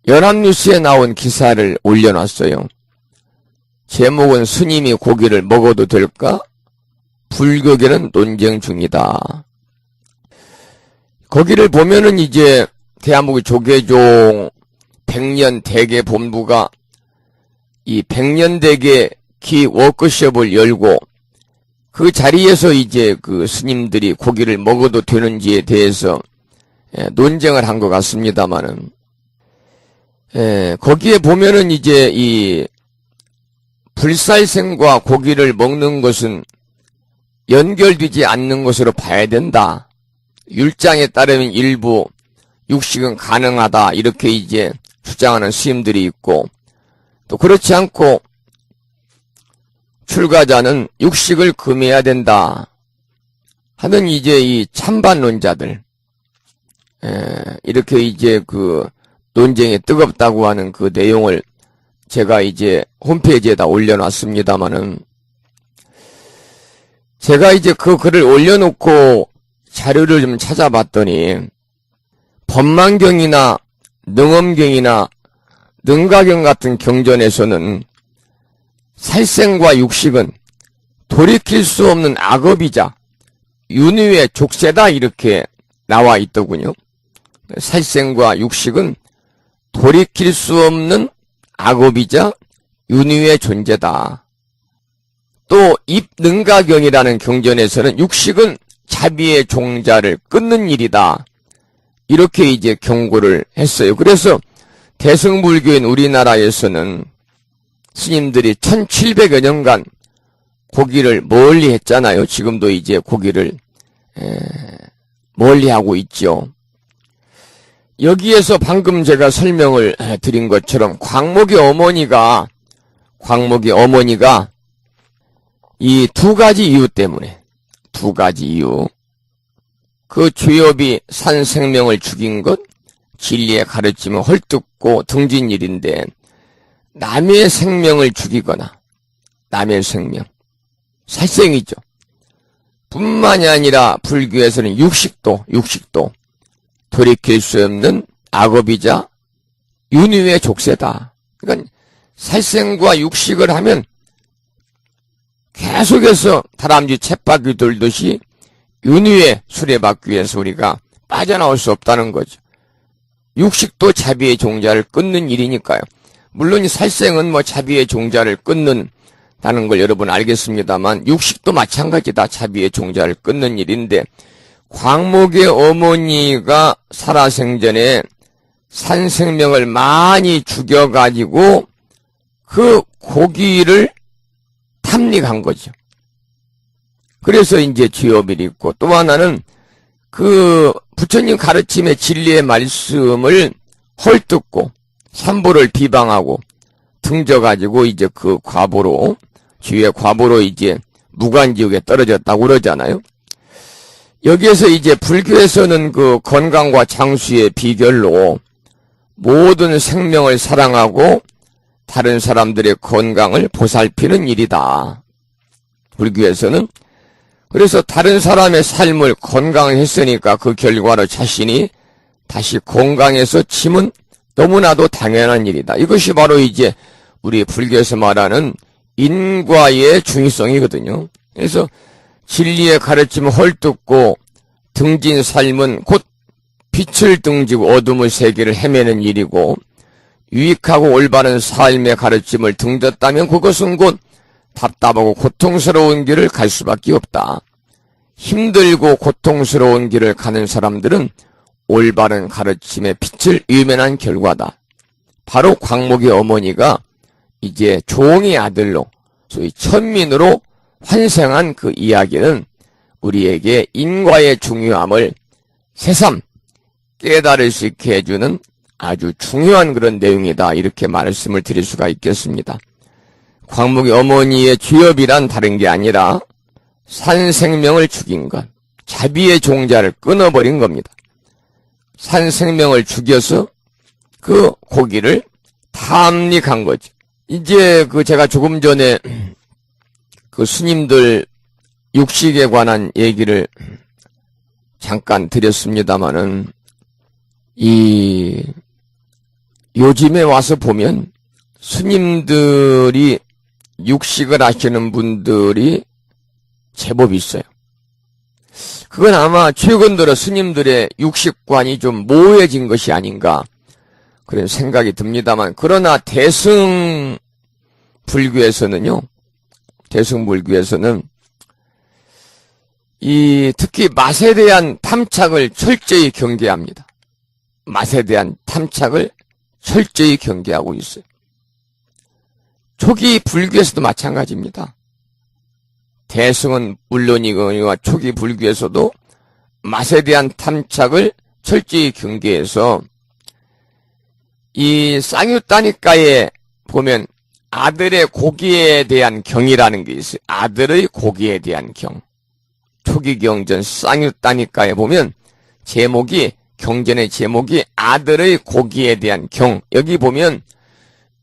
S1: 연합뉴스에 나온 기사를 올려놨어요. 제목은 스님이 고기를 먹어도 될까? 불교계는 논쟁 중이다. 거기를 보면은 이제 대한민국 조계종 100년 대계 본부가 이 100년 대계 기 워크숍을 열고 그 자리에서 이제 스님들이 고기를 먹어도 되는지에 대해서 논쟁을 한 것 같습니다만은, 거기에 보면은 이제 이 불살생과 고기를 먹는 것은 연결되지 않는 것으로 봐야 된다. 율장에 따르면 일부 육식은 가능하다. 이렇게 이제 주장하는 스님들이 있고, 또 그렇지 않고 출가자는 육식을 금해야 된다 하는 이제 이 찬반론자들, 이렇게 이제 논쟁이 뜨겁다고 하는 그 내용을 제가 이제 홈페이지에다 올려놨습니다만은, 제가 이제 그 글을 올려놓고 자료를 좀 찾아봤더니 법만경이나 능엄경이나 능가경 같은 경전에서는 살생과 육식은 돌이킬 수 없는 악업이자 윤회의 족쇄다 이렇게 나와 있더군요. 살생과 육식은 돌이킬 수 없는 악업이자 윤회의 존재다. 또 입능가경이라는 경전에서는 육식은 자비의 종자를 끊는 일이다. 이렇게 이제 경고를 했어요. 그래서 대승불교인 우리나라에서는 스님들이 1700여 년간 고기를 멀리 했잖아요. 지금도 이제 고기를 멀리 하고 있죠. 여기에서 방금 제가 설명을 드린 것처럼 광목의 어머니가 이 두 가지 이유 때문에, 두 가지 이유, 그 죄업이 산 생명을 죽인 것, 진리의 가르침을 헐뜯고 등진 일인데, 남의 생명을 죽이거나 남의 생명, 살생이죠. 뿐만이 아니라 불교에서는 육식도 돌이킬 수 없는 악업이자 윤회의 족쇄다. 그러니까 살생과 육식을 하면 계속해서 다람쥐 쳇바퀴 돌듯이 윤회의 수레바퀴에서 우리가 빠져나올 수 없다는 거죠. 육식도 자비의 종자를 끊는 일이니까요. 물론 이 살생은 뭐 자비의 종자를 끊는다는 걸 여러분 알겠습니다만 육식도 마찬가지다. 자비의 종자를 끊는 일인데 광목의 어머니가 살아생전에 산생명을 많이 죽여가지고 그 고기를 탐닉한 거죠. 그래서 이제 죄업이 있고 또 하나는 그 부처님 가르침의 진리의 말씀을 헐뜯고 삼보를 비방하고 등져가지고 이제 그 과보로 지위의 과보로 이제 무간지옥에 떨어졌다고 그러잖아요. 여기에서 이제 불교에서는 그 건강과 장수의 비결로 모든 생명을 사랑하고 다른 사람들의 건강을 보살피는 일이다. 불교에서는. 그래서 다른 사람의 삶을 건강했으니까 그 결과로 자신이 다시 건강해서 치면 너무나도 당연한 일이다. 이것이 바로 이제 우리 불교에서 말하는 인과의 중의성이거든요. 그래서 진리의 가르침을 헐뜯고 등진 삶은 곧 빛을 등지고 어둠의 세계를 헤매는 일이고 유익하고 올바른 삶의 가르침을 등졌다면 그것은 곧 답답하고 고통스러운 길을 갈 수밖에 없다. 힘들고 고통스러운 길을 가는 사람들은 올바른 가르침의 빛을 외면한 결과다. 바로 광목의 어머니가 이제 종의 아들로 소위 천민으로 환생한 그 이야기는 우리에게 인과의 중요함을 새삼 깨달을 수 있게 해주는 아주 중요한 그런 내용이다. 이렇게 말씀을 드릴 수가 있겠습니다. 광목의 어머니의 죄업이란 다른 게 아니라 산생명을 죽인 것, 자비의 종자를 끊어버린 겁니다. 산생명을 죽여서 그 고기를 탐닉한 거죠. 이제 그 제가 조금 전에 그 스님들 육식에 관한 얘기를 잠깐 드렸습니다마는 이 요즘에 와서 보면 스님들이 육식을 하시는 분들이 제법 있어요. 그건 아마 최근 들어 스님들의 육식관이 좀 모호해진 것이 아닌가 그런 생각이 듭니다만, 그러나 대승 불교에서는 특히 맛에 대한 탐착을 철저히 경계합니다. 맛에 대한 탐착을 철저히 경계하고 있어요. 초기 불교에서도 마찬가지입니다. 대승은 물론이거니와 초기 불교에서도 맛에 대한 탐착을 철저히 경계해서 이 쌍유따니까에 보면 아들의 고기에 대한 경이라는 게 있어요. 아들의 고기에 대한 경. 초기 경전 쌍유따니까에 보면 경전의 제목이 아들의 고기에 대한 경. 여기 보면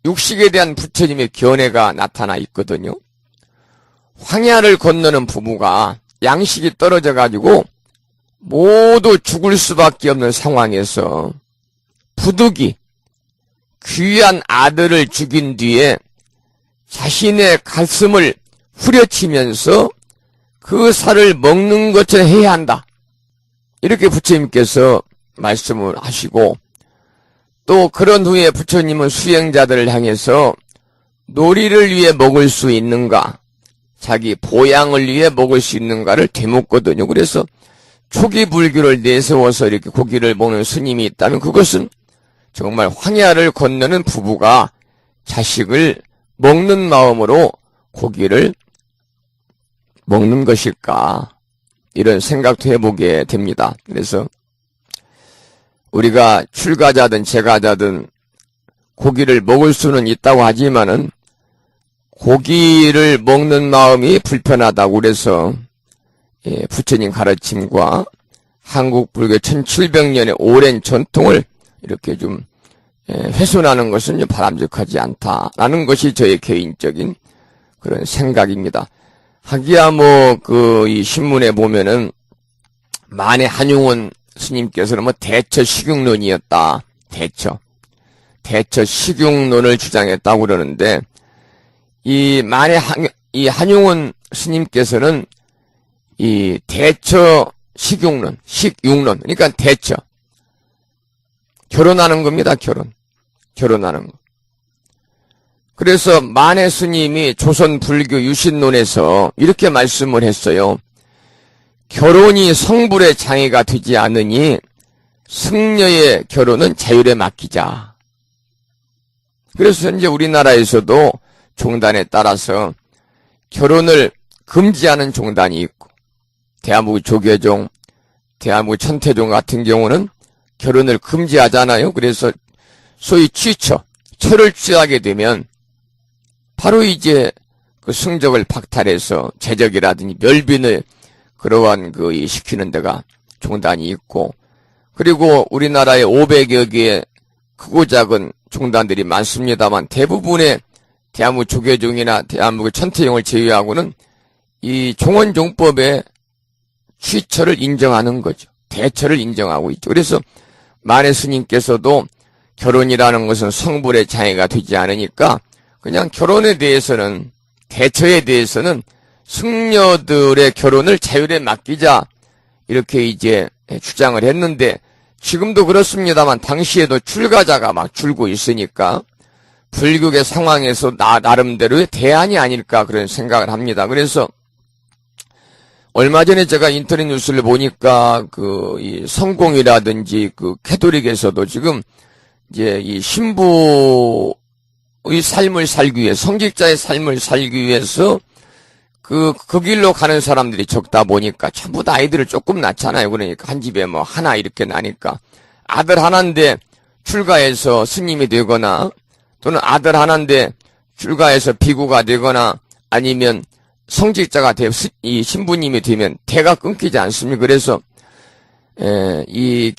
S1: 육식에 대한 부처님의 견해가 나타나 있거든요. 황야를 건너는 부부가 양식이 떨어져가지고 모두 죽을 수밖에 없는 상황에서 부득이 귀한 아들을 죽인 뒤에 자신의 가슴을 후려치면서 그 살을 먹는 것처럼 해야 한다. 이렇게 부처님께서 말씀을 하시고, 또 그런 후에 부처님은 수행자들을 향해서 놀이를 위해 먹을 수 있는가, 자기 보양을 위해 먹을 수 있는가를 되묻거든요. 그래서 초기 불교를 내세워서 이렇게 고기를 먹는 스님이 있다면 그것은 정말 황야를 건너는 부부가 자식을 먹는 마음으로 고기를 먹는 것일까, 이런 생각도 해보게 됩니다. 그래서 우리가 출가자든 제가자든 고기를 먹을 수는 있다고 하지만은 고기를 먹는 마음이 불편하다고 그래서 부처님 가르침과 한국 불교 1700년의 오랜 전통을 이렇게 좀 훼손하는 것은 바람직하지 않다라는 것이 저의 개인적인 그런 생각입니다. 하기야 이 신문에 보면은 만해 한용운 스님께서는 대처 식용론이었다. 대처. 대처 식용론을 주장했다고 그러는데, 이 한용운 스님께서는 이 대처 식용론, 그러니까 대처. 결혼하는 겁니다, 결혼하는 거. 그래서 만해 스님이 조선 불교 유신론에서 이렇게 말씀을 했어요. 결혼이 성불의 장애가 되지 않으니 승려의 결혼은 자율에 맡기자. 그래서 현재 우리나라에서도 종단에 따라서 결혼을 금지하는 종단이 있고, 대한민국 조계종, 대한민국 천태종 같은 경우는 결혼을 금지하잖아요. 그래서 소위 철을 취하게 되면 바로 이제 그 성적을 박탈해서 제적이라든지 멸빈을 그러한 시키는 데가 종단이 있고, 그리고 우리나라에 500여 개의 크고 작은 종단들이 많습니다만 대부분의 대한민국 조계종이나 대한민국 천태종을 제외하고는 이 종원종법에 취처를 인정하는 거죠. 대처를 인정하고 있죠. 그래서 만해 스님께서도 결혼이라는 것은 성불의 장애가 되지 않으니까 그냥 결혼에 대해서는, 대처에 대해서는 승려들의 결혼을 자율에 맡기자, 이렇게 이제 주장을 했는데, 지금도 그렇습니다만 당시에도 출가자가 막 줄고 있으니까 불교계 상황에서 나름대로의 대안이 아닐까 그런 생각을 합니다. 그래서 얼마 전에 제가 인터넷 뉴스를 보니까 이 성공이라든지 캐톨릭에서도 지금 이제 이 신부의 삶을 살기 위해, 성직자의 삶을 살기 위해서 그 길로 가는 사람들이 적다 보니까 전부 다 아이들을 조금 낳잖아요. 그러니까 한 집에 뭐 하나 이렇게 나니까 아들 하나인데 출가해서 스님이 되거나, 또는 아들 하나인데 출가해서 비구가 되거나, 아니면 성직자가 이 신부님이 되면 대가 끊기지 않습니까? 그래서 이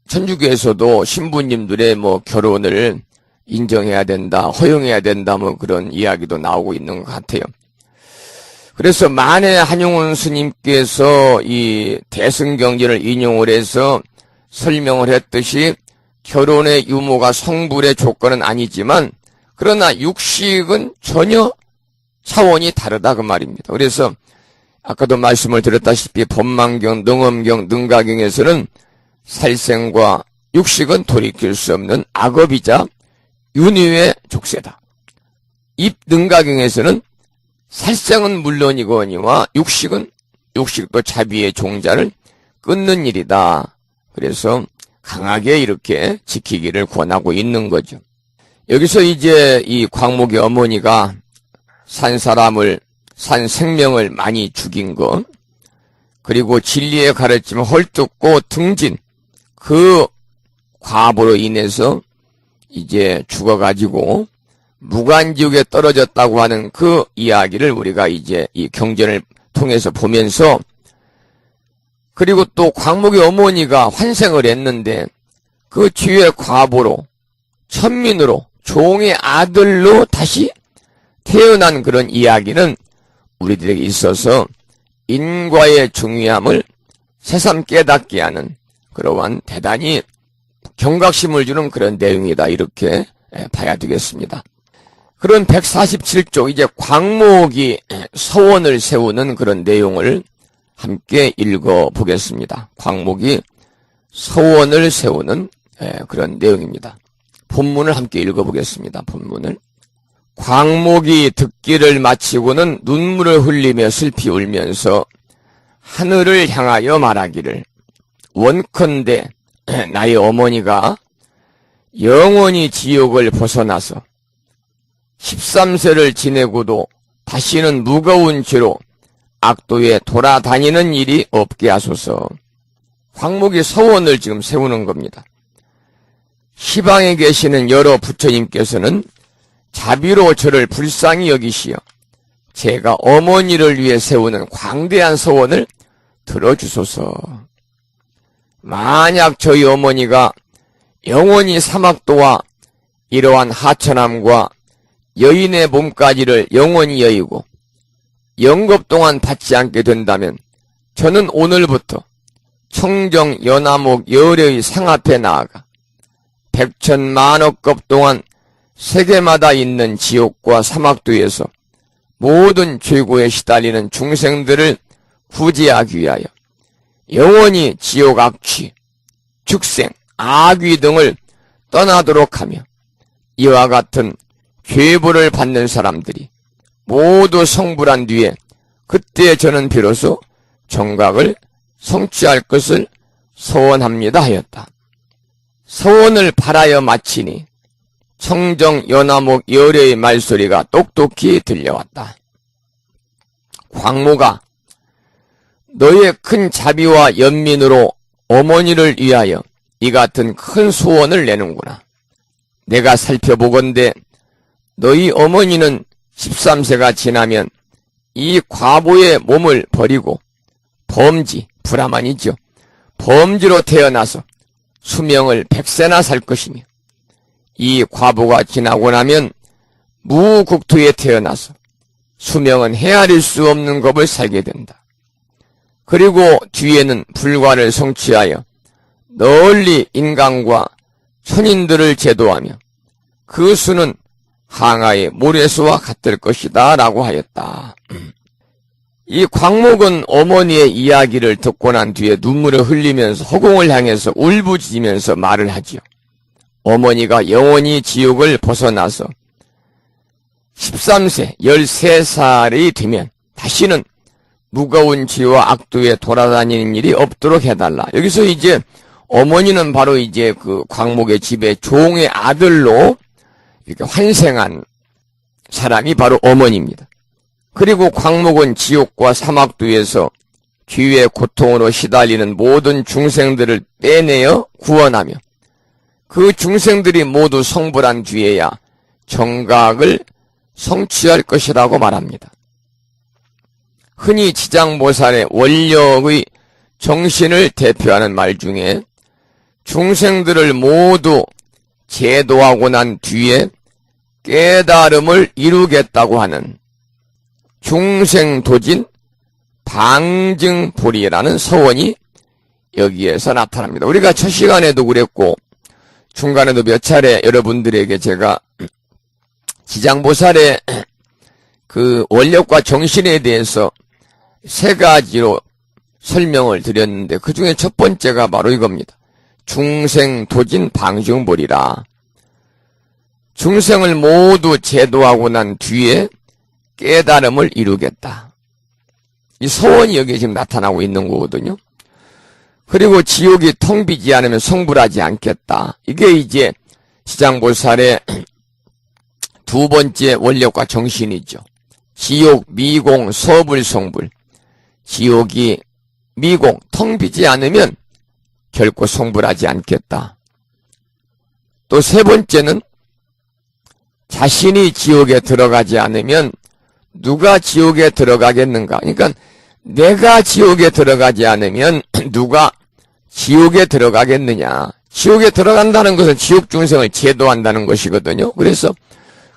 S1: 천주교에서도 신부님들의 뭐 결혼을 인정해야 된다, 허용해야 된다, 뭐 그런 이야기도 나오고 있는 것 같아요. 그래서 만해 한용운 스님께서 이 대승경전을 인용을 해서 설명을 했듯이 결혼의 유무가 성불의 조건은 아니지만, 그러나 육식은 전혀 차원이 다르다 그 말입니다. 그래서 아까도 말씀을 드렸다시피 법망경, 능엄경, 능가경에서는 살생과 육식은 돌이킬 수 없는 악업이자 윤회의 족쇄다. 입능가경에서는 살생은 물론이거니와 육식도 자비의 종자를 끊는 일이다. 그래서 강하게 이렇게 지키기를 권하고 있는 거죠. 여기서 이제 이 광목의 어머니가 산 생명을 많이 죽인 것, 그리고 진리의 가르침을 헐뜯고 등진 그 과보로 인해서 이제 죽어가지고 무간지옥에 떨어졌다고 하는 그 이야기를 우리가 이제 이 경전을 통해서 보면서, 그리고 또 광목의 어머니가 환생을 했는데 그 뒤에 과보로, 천민으로, 종의 아들로 다시 태어난 그런 이야기는 우리들에게 있어서 인과의 중요함을 새삼 깨닫게 하는 그러한 대단히 경각심을 주는 그런 내용이다, 이렇게 봐야 되겠습니다. 그런 147쪽, 이제 광목이 서원을 세우는 그런 내용을 함께 읽어보겠습니다. 광목이 서원을 세우는 그런 내용입니다. 본문을 함께 읽어보겠습니다. 본문을. 광목이 듣기를 마치고는 눈물을 흘리며 슬피 울면서 하늘을 향하여 말하기를, 원컨대 나의 어머니가 영원히 지옥을 벗어나서 13세를 지내고도 다시는 무거운 죄로 악도에 돌아다니는 일이 없게 하소서. 광목이 서원을 지금 세우는 겁니다. 시방에 계시는 여러 부처님께서는 자비로 저를 불쌍히 여기시어 제가 어머니를 위해 세우는 광대한 서원을 들어주소서. 만약 저희 어머니가 영원히 사막도와 이러한 하천함과 여인의 몸까지를 영원히 여의고 영겁 동안 받지 않게 된다면 저는 오늘부터 청정 연화목 열의 상 앞에 나아가 백천만억급 동안 세계마다 있는 지옥과 사막도에서 모든 죄고에 시달리는 중생들을 구제하기 위하여 영원히 지옥 악취, 축생, 악귀 등을 떠나도록 하며 이와 같은 죄벌을 받는 사람들이 모두 성불한 뒤에 그때 저는 비로소 정각을 성취할 것을 소원합니다 하였다. 소원을 바라여 마치니 청정 연화목 열애의 말소리가 똑똑히 들려왔다. 광모가 너의 큰 자비와 연민으로 어머니를 위하여 이 같은 큰 소원을 내는구나. 내가 살펴보건대 너희 어머니는 13세가 지나면 이 과보의 몸을 버리고 범지, 브라만이죠. 범지로 태어나서 수명을 100세나 살 것이며 이 과보가 지나고 나면 무국토에 태어나서 수명은 헤아릴 수 없는 법을 살게 된다. 그리고 뒤에는 불과를 성취하여 널리 인간과 천인들을 제도하며 그 수는 항아의 모래수와 같을 것이다 라고 하였다. 이 광목은 어머니의 이야기를 듣고 난 뒤에 눈물을 흘리면서 허공을 향해서 울부짖으면서 말을 하지요. 어머니가 영원히 지옥을 벗어나서 13세, 13살이 되면 다시는 무거운 죄와 악도에 돌아다니는 일이 없도록 해달라. 여기서 이제 어머니는 바로 이제 그 광목의 집의 종의 아들로 이렇게 환생한 사람이 바로 어머니입니다. 그리고 광목은 지옥과 사막도에서 죄의 고통으로 시달리는 모든 중생들을 빼내어 구원하며 그 중생들이 모두 성불한 뒤에야 정각을 성취할 것이라고 말합니다. 흔히 지장보살의 원력의 정신을 대표하는 말 중에 중생들을 모두 제도하고 난 뒤에 깨달음을 이루겠다고 하는 중생도진 방증불이라는 서원이 여기에서 나타납니다. 우리가 첫 시간에도 그랬고 중간에도 몇 차례 여러분들에게 제가 지장보살의 그 원력과 정신에 대해서 세 가지로 설명을 드렸는데 그 중에 첫 번째가 바로 이겁니다. 중생도진 방증불이라. 중생을 모두 제도하고 난 뒤에 깨달음을 이루겠다. 이 소원이 여기에 지금 나타나고 있는 거거든요. 그리고 지옥이 텅 비지 않으면 성불하지 않겠다. 이게 이제 지장보살의 두 번째 원력과 정신이죠. 지옥, 미공, 서불, 성불. 지옥이 미공, 텅 비지 않으면 결코 성불하지 않겠다. 또 세 번째는 자신이 지옥에 들어가지 않으면 누가 지옥에 들어가겠는가? 그러니까 내가 지옥에 들어가지 않으면 누가 지옥에 들어가겠느냐? 지옥에 들어간다는 것은 지옥 중생을 제도한다는 것이거든요. 그래서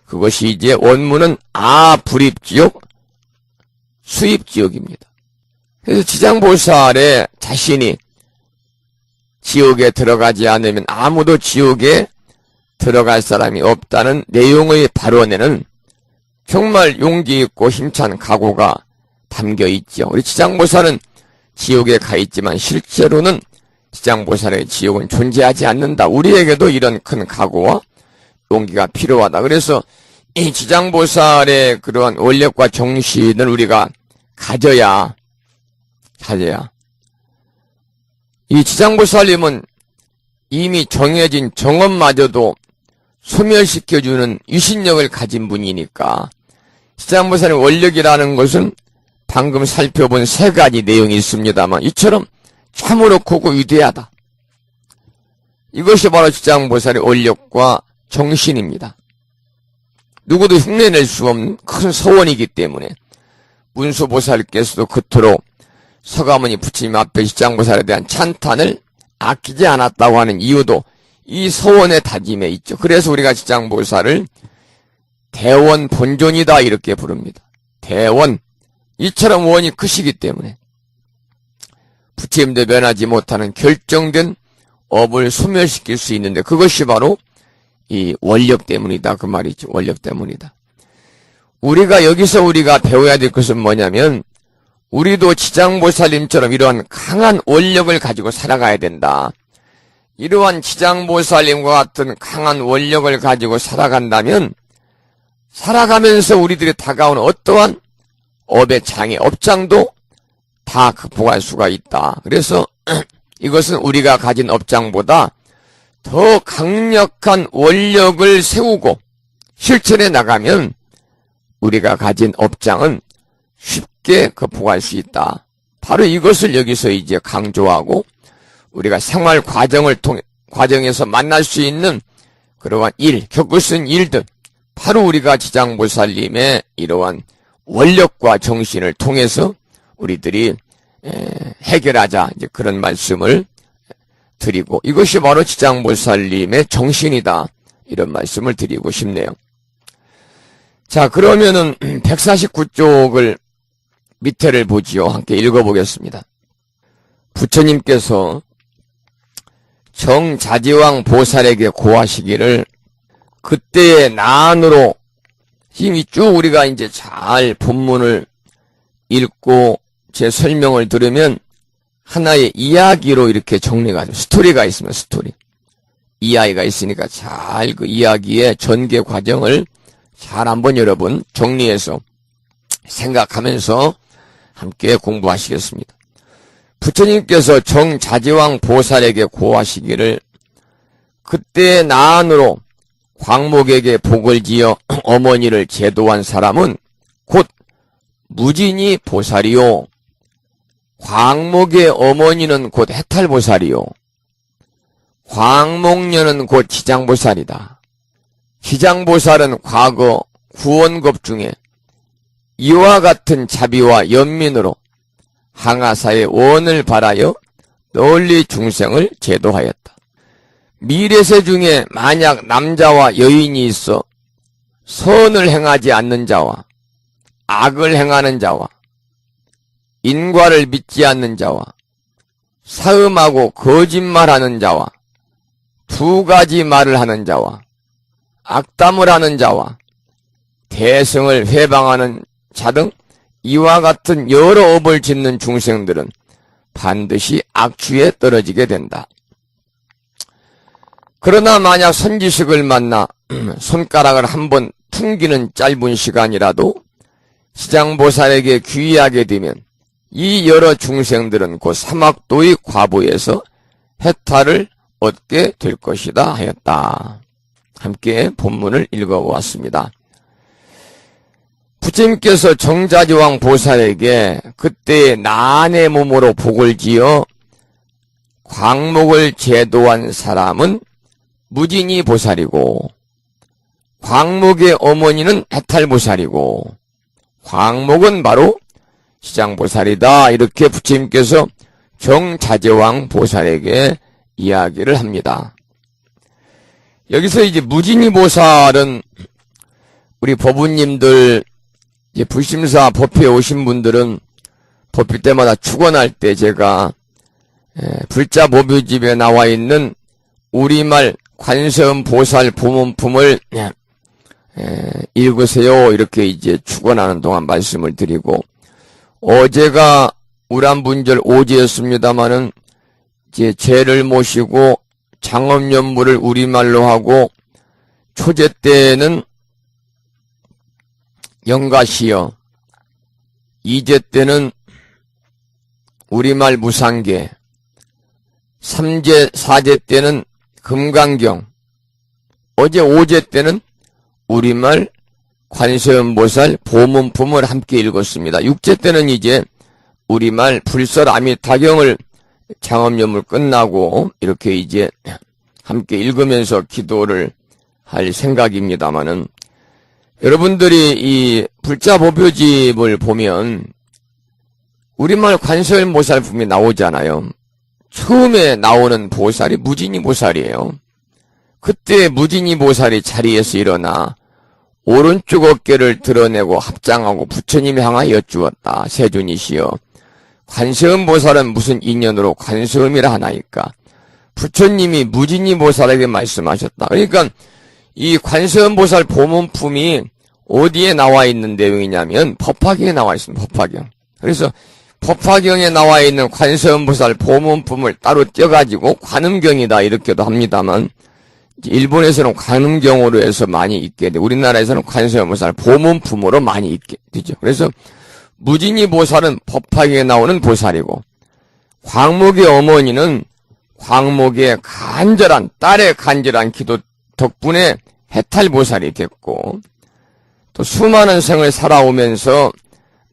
S1: 그것이 이제 원문은 불입지옥, 수입지옥입니다. 그래서 지장보살의 자신이 지옥에 들어가지 않으면 아무도 지옥에 들어갈 사람이 없다는 내용의 발언에는 정말 용기 있고 힘찬 각오가 담겨 있죠. 우리 지장보살은 지옥에 가 있지만 실제로는 지장보살의 지옥은 존재하지 않는다. 우리에게도 이런 큰 각오와 용기가 필요하다. 그래서 이 지장보살의 그러한 원력과 정신을 우리가 가져야 이 지장보살님은 이미 정해진 정업마저도 소멸시켜주는 유신력을 가진 분이니까 지장보살의 원력이라는 것은 방금 살펴본 세 가지 내용이 있습니다만 이처럼 참으로 크고 위대하다. 이것이 바로 지장보살의 원력과 정신입니다. 누구도 흉내낼 수 없는 큰 서원이기 때문에 문수보살께서도 그토록 서가모니 부처님 앞에 지장보살에 대한 찬탄을 아끼지 않았다고 하는 이유도 이 서원의 다짐에 있죠. 그래서 우리가 지장보살을 대원 본존이다 이렇게 부릅니다. 대원, 이처럼 원이 크시기 때문에 부처님도 면하지 못하는 결정된 업을 소멸시킬 수 있는데 그것이 바로 이 원력 때문이다. 그 말이죠. 원력 때문이다. 여기서 우리가 배워야 될 것은 뭐냐면 우리도 지장보살님처럼 이러한 강한 원력을 가지고 살아가야 된다. 이러한 지장보살님과 같은 강한 원력을 가지고 살아간다면 살아가면서 우리들이 다가오는 어떠한 업의 장애, 업장도 다 극복할 수가 있다. 그래서 이것은 우리가 가진 업장보다 더 강력한 원력을 세우고 실천해 나가면 우리가 가진 업장은 쉽게 극복할 수 있다. 바로 이것을 여기서 이제 강조하고 우리가 생활 과정에서 만날 수 있는 그러한 겪을 수 있는 일들, 바로 우리가 지장보살님의 이러한 원력과 정신을 통해서 우리들이 해결하자, 이제 그런 말씀을 드리고, 이것이 바로 지장보살님의 정신이다, 이런 말씀을 드리고 싶네요. 자, 그러면은 149쪽을 밑에를 보지요. 함께 읽어보겠습니다. 부처님께서 정자지왕 보살에게 고하시기를, 그때의 나안으로, 힘이 쭉 우리가 이제 잘 본문을 읽고 제 설명을 들으면 하나의 이야기로 이렇게 정리가 돼요. 스토리가 있으면 스토리. 이야기가 있으니까 잘 그 이야기의 전개 과정을 잘 한번 여러분 정리해서 생각하면서 함께 공부하시겠습니다. 부처님께서 정자지왕 보살에게 고하시기를, 그때의 나안으로 광목에게 복을 지어 어머니를 제도한 사람은 곧 무진이 보살이요. 광목의 어머니는 곧 해탈보살이요. 광목녀는 곧 지장보살이다. 지장보살은 과거 구원급 중에 이와 같은 자비와 연민으로 항아사의 원을 발하여 널리 중생을 제도하였다. 미래세 중에 만약 남자와 여인이 있어 선을 행하지 않는 자와 악을 행하는 자와 인과를 믿지 않는 자와 사음하고 거짓말하는 자와 두 가지 말을 하는 자와 악담을 하는 자와 대승을 회방하는 자 등 이와 같은 여러 업을 짓는 중생들은 반드시 악취에 떨어지게 된다. 그러나 만약 선지식을 만나 손가락을 한번 풍기는 짧은 시간이라도 지장보살에게 귀의하게 되면 이 여러 중생들은 곧 사막도의 과부에서 해탈을 얻게 될 것이다 하였다. 함께 본문을 읽어보았습니다. 부처님께서 정자지왕 보살에게 그때의 나안의 몸으로 복을 지어 광목을 제도한 사람은 무진이 보살이고, 광목의 어머니는 해탈보살이고, 광목은 바로 지장보살이다. 이렇게 부처님께서 정자지왕 보살에게 이야기를 합니다. 여기서 이제 무진이 보살은 우리 법우님들, 이제 불심사 법회에 오신 분들은 법회 때마다 축원할 때 제가 불자 모묘집에 나와 있는 우리말 관세음 보살 보문품을 읽으세요. 이렇게 이제 축원하는 동안 말씀을 드리고, 어제가 우람분절 오제였습니다마는 이제 제를 모시고 장엄연무를 우리말로 하고, 초제 때는 영가시여, 이제 때는 우리말 무상계, 삼제, 사제 때는 금강경, 어제 오제 때는 우리말 관세음보살 보문품을 함께 읽었습니다. 육제 때는 이제 우리말 불설 아미타경을 장엄연물 끝나고 이렇게 이제 함께 읽으면서 기도를 할 생각입니다마는, 여러분들이 이 불자보묘집을 보면 우리말 관세음보살품이 나오잖아요. 처음에 나오는 보살이 무진이 보살이에요. 그때 무진이 보살이 자리에서 일어나 오른쪽 어깨를 드러내고 합장하고 부처님 향하여 여쭈었다. 세존이시여, 관세음보살은 무슨 인연으로 관세음이라 하나이까? 부처님이 무진이보살에게 말씀하셨다. 그러니까 이 관세음보살 보문품이 어디에 나와 있는 내용이냐면 법화경에 나와 있습니다. 법화경. 그래서 법화경에 나와 있는 관세음보살 보문품을 따로 떼가지고 관음경이다 이렇게도 합니다만, 일본에서는 관음경으로 해서 많이 있게 돼. 우리나라에서는 관세음보살 보문품으로 많이 있게 되죠. 그래서 무진이보살은 법화경에 나오는 보살이고, 광목의 어머니는 광목의 간절한, 딸의 간절한 기도 덕분에 해탈보살이 됐고, 또 수많은 생을 살아오면서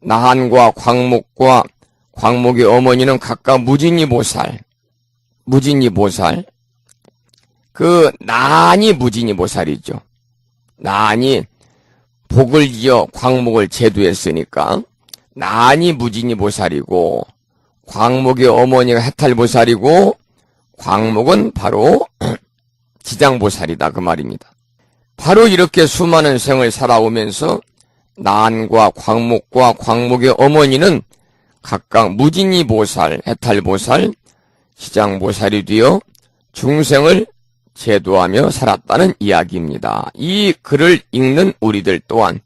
S1: 나한과 광목과 광목의 어머니는 각각 무진이보살, 그 나한이 무진이보살이죠. 나한이 복을 지어 광목을 제도했으니까 나한이 무진이보살이고, 광목의 어머니가 해탈보살이고, 광목은 바로 지장보살이다 그 말입니다. 바로 이렇게 수많은 생을 살아오면서 나한과 광목과 광목의 어머니는 각각 무진이보살, 해탈보살, 지장보살이 되어 중생을 제도하며 살았다는 이야기입니다. 이 글을 읽는 우리들 또한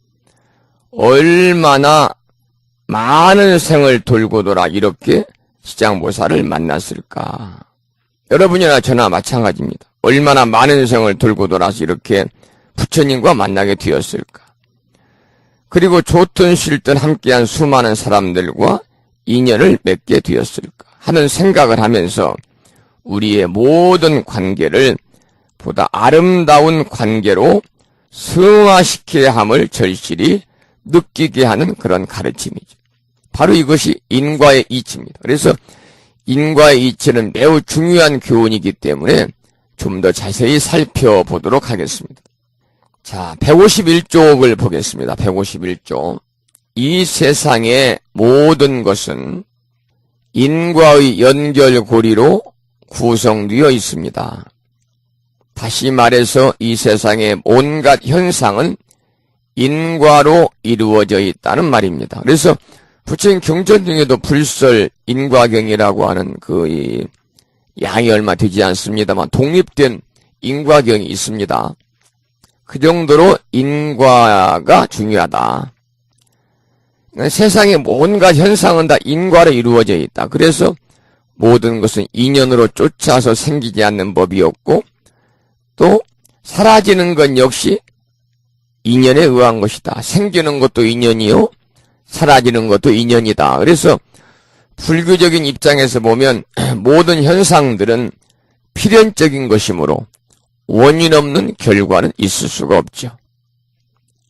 S1: 얼마나 많은 생을 돌고 돌아 이렇게 지장보살을 만났을까. 여러분이나 저나 마찬가지입니다. 얼마나 많은 생을 돌고 돌아서 이렇게 부처님과 만나게 되었을까. 그리고 좋든 싫든 함께한 수많은 사람들과 인연을 맺게 되었을까 하는 생각을 하면서 우리의 모든 관계를 보다 아름다운 관계로 승화시켜야 함을 절실히 느끼게 하는 그런 가르침이죠. 바로 이것이 인과의 이치입니다. 그래서 인과의 이치는 매우 중요한 교훈이기 때문에 좀 더 자세히 살펴보도록 하겠습니다. 자, 151쪽을 보겠습니다. 151쪽. 이 세상의 모든 것은 인과의 연결고리로 구성되어 있습니다. 다시 말해서 이 세상의 온갖 현상은 인과로 이루어져 있다는 말입니다. 그래서 부처님 경전 중에도 불설 인과경이라고 하는 그 양이 얼마 되지 않습니다만 독립된 인과경이 있습니다. 그 정도로 인과가 중요하다. 세상의 온갖 현상은 다 인과로 이루어져 있다. 그래서 모든 것은 인연으로 쫓아서 생기지 않는 법이 없고, 또 사라지는 것 역시 인연에 의한 것이다. 생기는 것도 인연이요, 사라지는 것도 인연이다. 그래서 불교적인 입장에서 보면 모든 현상들은 필연적인 것이므로 원인 없는 결과는 있을 수가 없죠.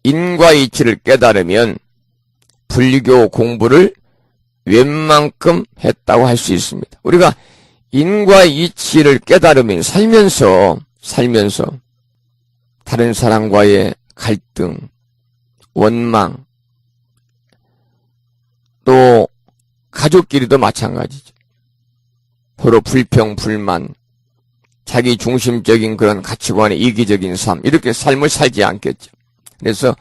S1: 인과 이치를 깨달으면 불교 공부를 웬만큼 했다고 할 수 있습니다. 우리가 인과 이치를 깨달으면 살면서 다른 사람과의 갈등, 원망, 또 가족끼리도 마찬가지죠. 서로 불평, 불만, 자기 중심적인 그런 가치관의 이기적인 삶, 이렇게 삶을 살지 않겠죠. 그래서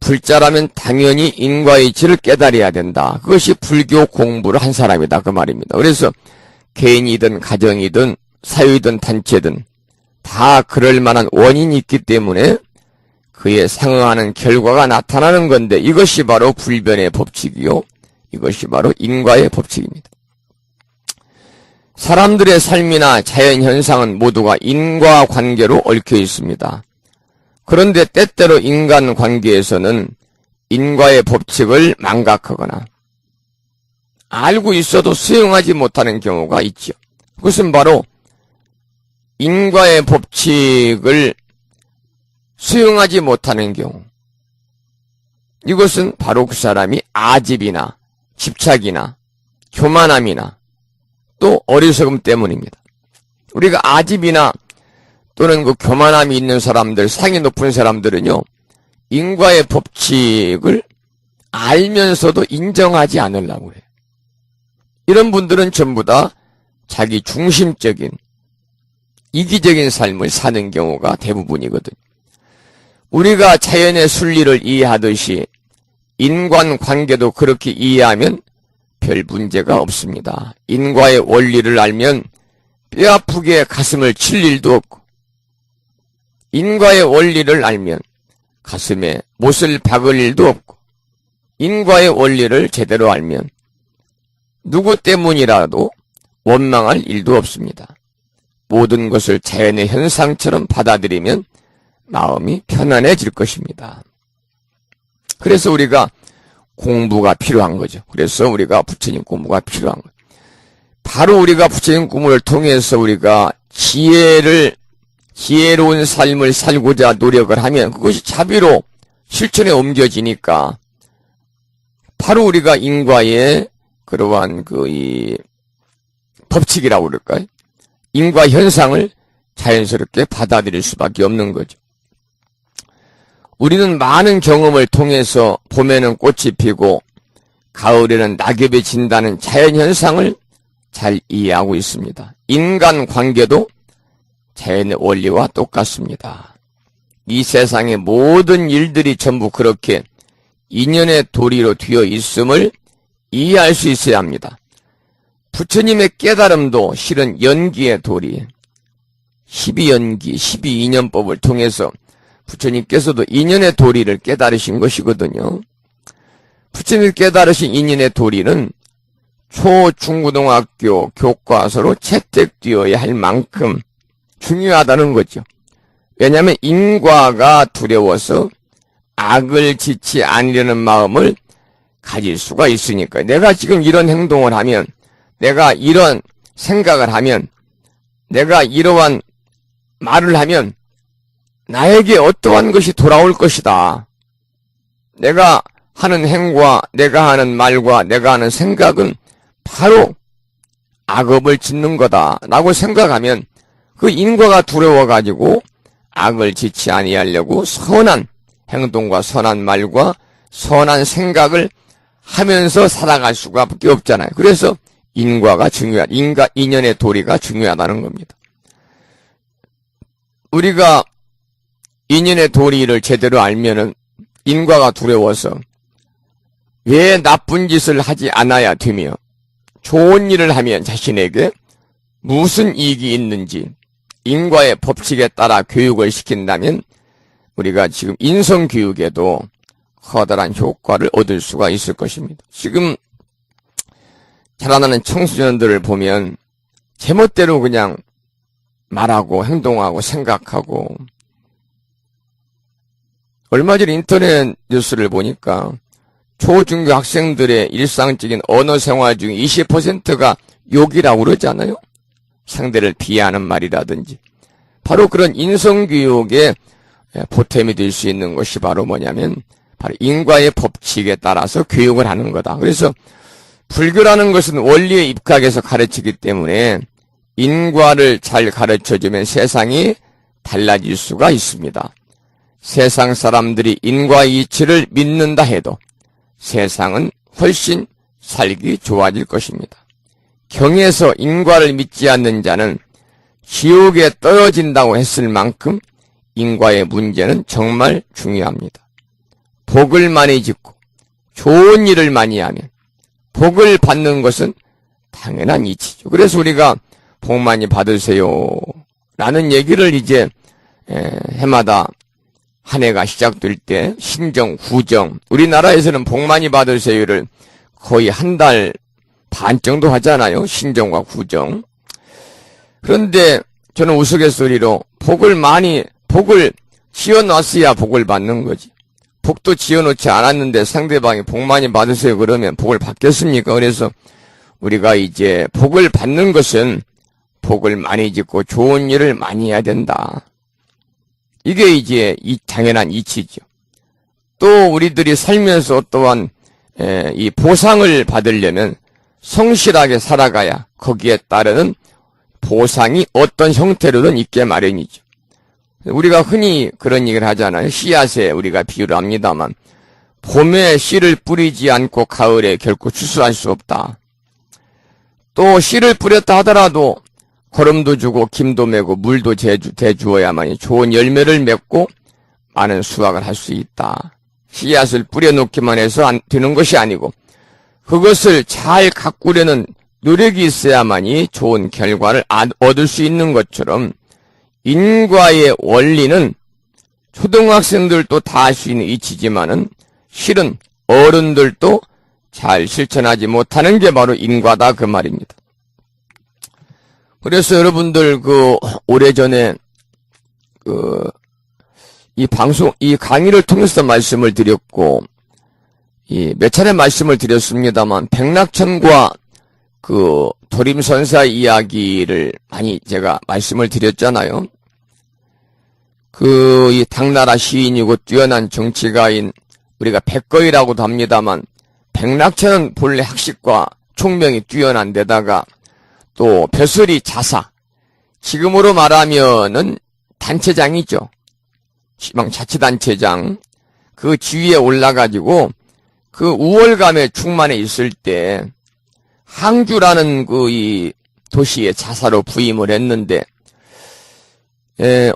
S1: 불자라면 당연히 인과이치를 깨달아야 된다. 그것이 불교 공부를 한 사람이다 그 말입니다. 그래서 개인이든 가정이든 사회이든 단체든 다 그럴 만한 원인이 있기 때문에 그에 상응하는 결과가 나타나는 건데, 이것이 바로 불변의 법칙이요, 이것이 바로 인과의 법칙입니다. 사람들의 삶이나 자연현상은 모두가 인과관계로 얽혀 있습니다. 그런데 때때로 인간관계에서는 인과의 법칙을 망각하거나 알고 있어도 수용하지 못하는 경우가 있죠. 그것은 바로 인과의 법칙을 수용하지 못하는 경우, 이것은 바로 그 사람이 아집이나 집착이나 교만함이나 또 어리석음 때문입니다. 우리가 아집이나 또는 그 교만함이 있는 사람들, 상이 높은 사람들은요, 인과의 법칙을 알면서도 인정하지 않으려고 해요. 이런 분들은 전부 다 자기 중심적인 이기적인 삶을 사는 경우가 대부분이거든요. 우리가 자연의 순리를 이해하듯이 인간관계도 그렇게 이해하면 별 문제가 없습니다. 인과의 원리를 알면 뼈아프게 가슴을 칠 일도 없고, 인과의 원리를 알면 가슴에 못을 박을 일도 없고, 인과의 원리를 제대로 알면 누구 때문이라도 원망할 일도 없습니다. 모든 것을 자연의 현상처럼 받아들이면 마음이 편안해질 것입니다. 그래서 우리가 공부가 필요한 거죠. 그래서 우리가 부처님 공부가 필요한 거예요. 바로 우리가 부처님 공부를 통해서 우리가 지혜로운 삶을 살고자 노력을 하면 그것이 자비로 실천에 옮겨지니까 바로 우리가 인과의 그러한 이 법칙이라고 그럴까요? 인과 현상을 자연스럽게 받아들일 수밖에 없는 거죠. 우리는 많은 경험을 통해서 봄에는 꽃이 피고 가을에는 낙엽이 진다는 자연현상을 잘 이해하고 있습니다. 인간관계도 자연의 원리와 똑같습니다. 이 세상의 모든 일들이 전부 그렇게 인연의 도리로 되어 있음을 이해할 수 있어야 합니다. 부처님의 깨달음도 실은 연기의 도리, 12연기, 12인연법을 통해서 부처님께서도 인연의 도리를 깨달으신 것이거든요. 부처님이 깨달으신 인연의 도리는 초중고등학교 교과서로 채택되어야 할 만큼 중요하다는 거죠. 왜냐하면 인과가 두려워서 악을 짓지 않으려는 마음을 가질 수가 있으니까요. 내가 지금 이런 행동을 하면, 내가 이런 생각을 하면, 내가 이러한 말을 하면 나에게 어떠한 것이 돌아올 것이다. 내가 하는 행과 내가 하는 말과 내가 하는 생각은 바로 악업을 짓는 거다 라고 생각하면 그 인과가 두려워가지고 악을 짓지 아니하려고 선한 행동과 선한 말과 선한 생각을 하면서 살아갈 수밖에 없잖아요. 그래서 인과가 인연의 도리가 중요하다는 겁니다. 우리가 인연의 도리를 제대로 알면은 인과가 두려워서 왜 나쁜 짓을 하지 않아야 되며 좋은 일을 하면 자신에게 무슨 이익이 있는지 인과의 법칙에 따라 교육을 시킨다면 우리가 지금 인성교육에도 커다란 효과를 얻을 수가 있을 것입니다. 지금 자라나는 청소년들을 보면 제멋대로 그냥 말하고 행동하고 생각하고, 얼마 전 인터넷 뉴스를 보니까 초중교 학생들의 일상적인 언어 생활 중 20%가 욕이라고 그러잖아요. 상대를 비하하는 말이라든지. 바로 그런 인성교육의 보탬이 될 수 있는 것이 바로 뭐냐면 바로 인과의 법칙에 따라서 교육을 하는 거다. 그래서 불교라는 것은 원리에 입각해서 가르치기 때문에 인과를 잘 가르쳐주면 세상이 달라질 수가 있습니다. 세상 사람들이 인과의 이치를 믿는다 해도 세상은 훨씬 살기 좋아질 것입니다. 경에서 인과를 믿지 않는 자는 지옥에 떨어진다고 했을 만큼 인과의 문제는 정말 중요합니다. 복을 많이 짓고 좋은 일을 많이 하면 복을 받는 것은 당연한 이치죠. 그래서 우리가 복 많이 받으세요 라는 얘기를 이제 해마다 한 해가 시작될 때 신정, 후정, 우리나라에서는 복 많이 받으세요를 거의 한 달 반 정도 하잖아요. 신정과 후정. 그런데 저는 우스갯소리로 복을 지어놨어야 복을 받는 거지. 복도 지어놓지 않았는데 상대방이 복 많이 받으세요 그러면 복을 받겠습니까? 그래서 우리가 이제 복을 받는 것은 복을 많이 짓고 좋은 일을 많이 해야 된다. 이게 이제 당연한 이치죠. 또 우리들이 살면서 또한 이 보상을 받으려면 성실하게 살아가야 거기에 따르는 보상이 어떤 형태로든 있게 마련이죠. 우리가 흔히 그런 얘기를 하잖아요. 씨앗에 우리가 비유를 합니다만 봄에 씨를 뿌리지 않고 가을에 결코 추수할 수 없다. 또 씨를 뿌렸다 하더라도 거름도 주고 김도 매고 물도 대주어야만이 좋은 열매를 맺고 많은 수확을 할 수 있다. 씨앗을 뿌려놓기만 해서 되는 것이 아니고 그것을 잘 가꾸려는 노력이 있어야만이 좋은 결과를 얻을 수 있는 것처럼 인과의 원리는 초등학생들도 다 할 수 있는 이치지만은 실은 어른들도 잘 실천하지 못하는 게 바로 인과다 그 말입니다. 그래서 여러분들 오래전에 이 강의를 통해서 말씀을 드렸고 몇 차례 말씀을 드렸습니다만 백낙천과 도림선사 이야기를 많이 제가 말씀을 드렸잖아요. 이 당나라 시인이고 뛰어난 정치가인 우리가 백거이라고도 합니다만 백낙천은 본래 학식과 총명이 뛰어난 데다가 또 벼슬이 자사, 지금으로 말하면은 단체장이죠. 지방자치단체장 그 지위에 올라가지고 그 우월감에 충만해 있을 때 항주라는 이 도시에 자사로 부임을 했는데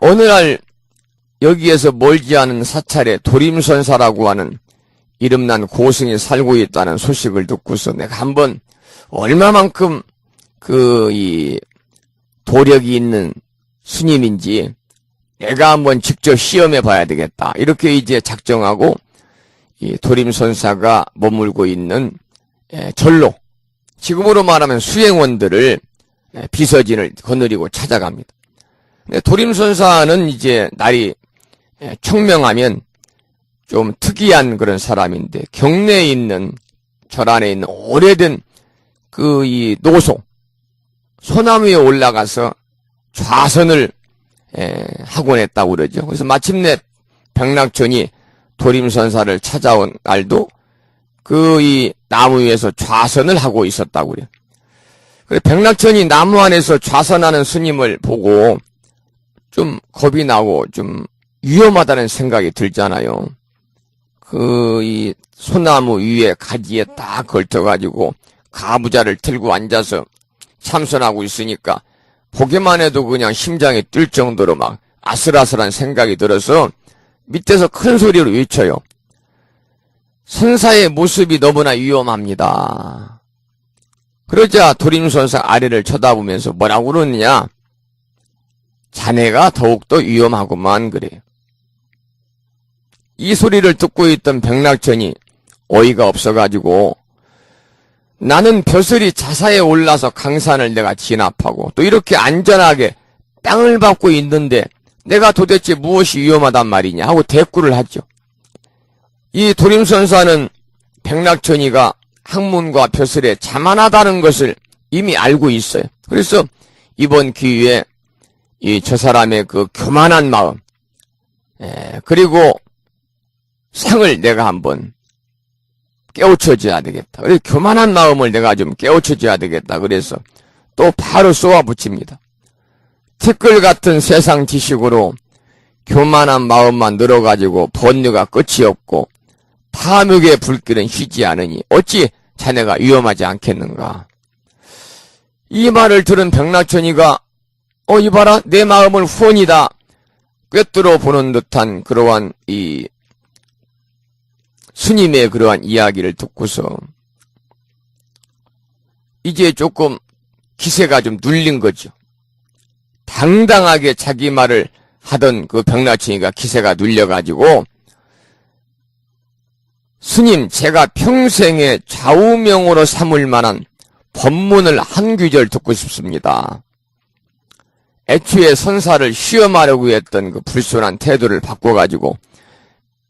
S1: 어느 날 여기에서 멀지 않은 사찰에 도림선사라고 하는 이름난 고승이 살고 있다는 소식을 듣고서 내가 한번 얼마만큼 이 도력이 있는 스님인지 내가 한번 직접 시험해 봐야 되겠다. 이렇게 이제 작정하고 이 도림선사가 머물고 있는 절로, 지금으로 말하면 수행원들을 비서진을 거느리고 찾아갑니다. 근데 도림선사는 이제 날이 청명하면 좀 특이한 그런 사람인데 경내에 있는 절 안에 있는 오래된 이 노소 소나무 위에 올라가서 좌선을 하곤 했다고 그러죠. 그래서 마침내 백낙천이 도림선사를 찾아온 날도 이 나무 위에서 좌선을 하고 있었다고 그래요. 그래서 백낙천이 나무 안에서 좌선하는 스님을 보고 좀 겁이 나고 좀 위험하다는 생각이 들잖아요. 이 소나무 위에 가지에 딱 걸쳐가지고 가부좌를 들고 앉아서 참선하고 있으니까 보기만 해도 그냥 심장이 뛸 정도로 막 아슬아슬한 생각이 들어서 밑에서 큰 소리로 외쳐요. 선사의 모습이 너무나 위험합니다. 그러자 도림선사 아래를 쳐다보면서 뭐라고 그러느냐? 자네가 더욱더 위험하구만 그래요. 이 소리를 듣고 있던 백낙천이 어이가 없어가지고 나는 벼슬이 자사에 올라서 강산을 내가 진압하고 또 이렇게 안전하게 땅을 밟고 있는데 내가 도대체 무엇이 위험하단 말이냐 하고 대꾸를 하죠. 이 도림선사는 백낙천이가 학문과 벼슬에 자만하다는 것을 이미 알고 있어요. 그래서 이번 기회에 저 사람의 교만한 마음, 그리고 상을 내가 한번 깨우쳐줘야 되겠다. 그래서 교만한 마음을 내가 좀 깨우쳐줘야 되겠다. 그래서 또 바로 쏘아붙입니다. 티끌 같은 세상 지식으로 교만한 마음만 늘어가지고 번뇌가 끝이 없고 탐욕의 불길은 쉬지 않으니 어찌 자네가 위험하지 않겠는가. 이 말을 들은 백낙천이가 이봐라 내 마음을 후원이 다 꿰뚫어 보는 듯한 그러한 이 스님의 그러한 이야기를 듣고서 이제 조금 기세가 좀 눌린 거죠. 당당하게 자기 말을 하던 백낙천이가 기세가 눌려가지고 스님 제가 평생에 좌우명으로 삼을 만한 법문을 한 귀절 듣고 싶습니다. 애초에 선사를 시험하려고 했던 불손한 태도를 바꿔가지고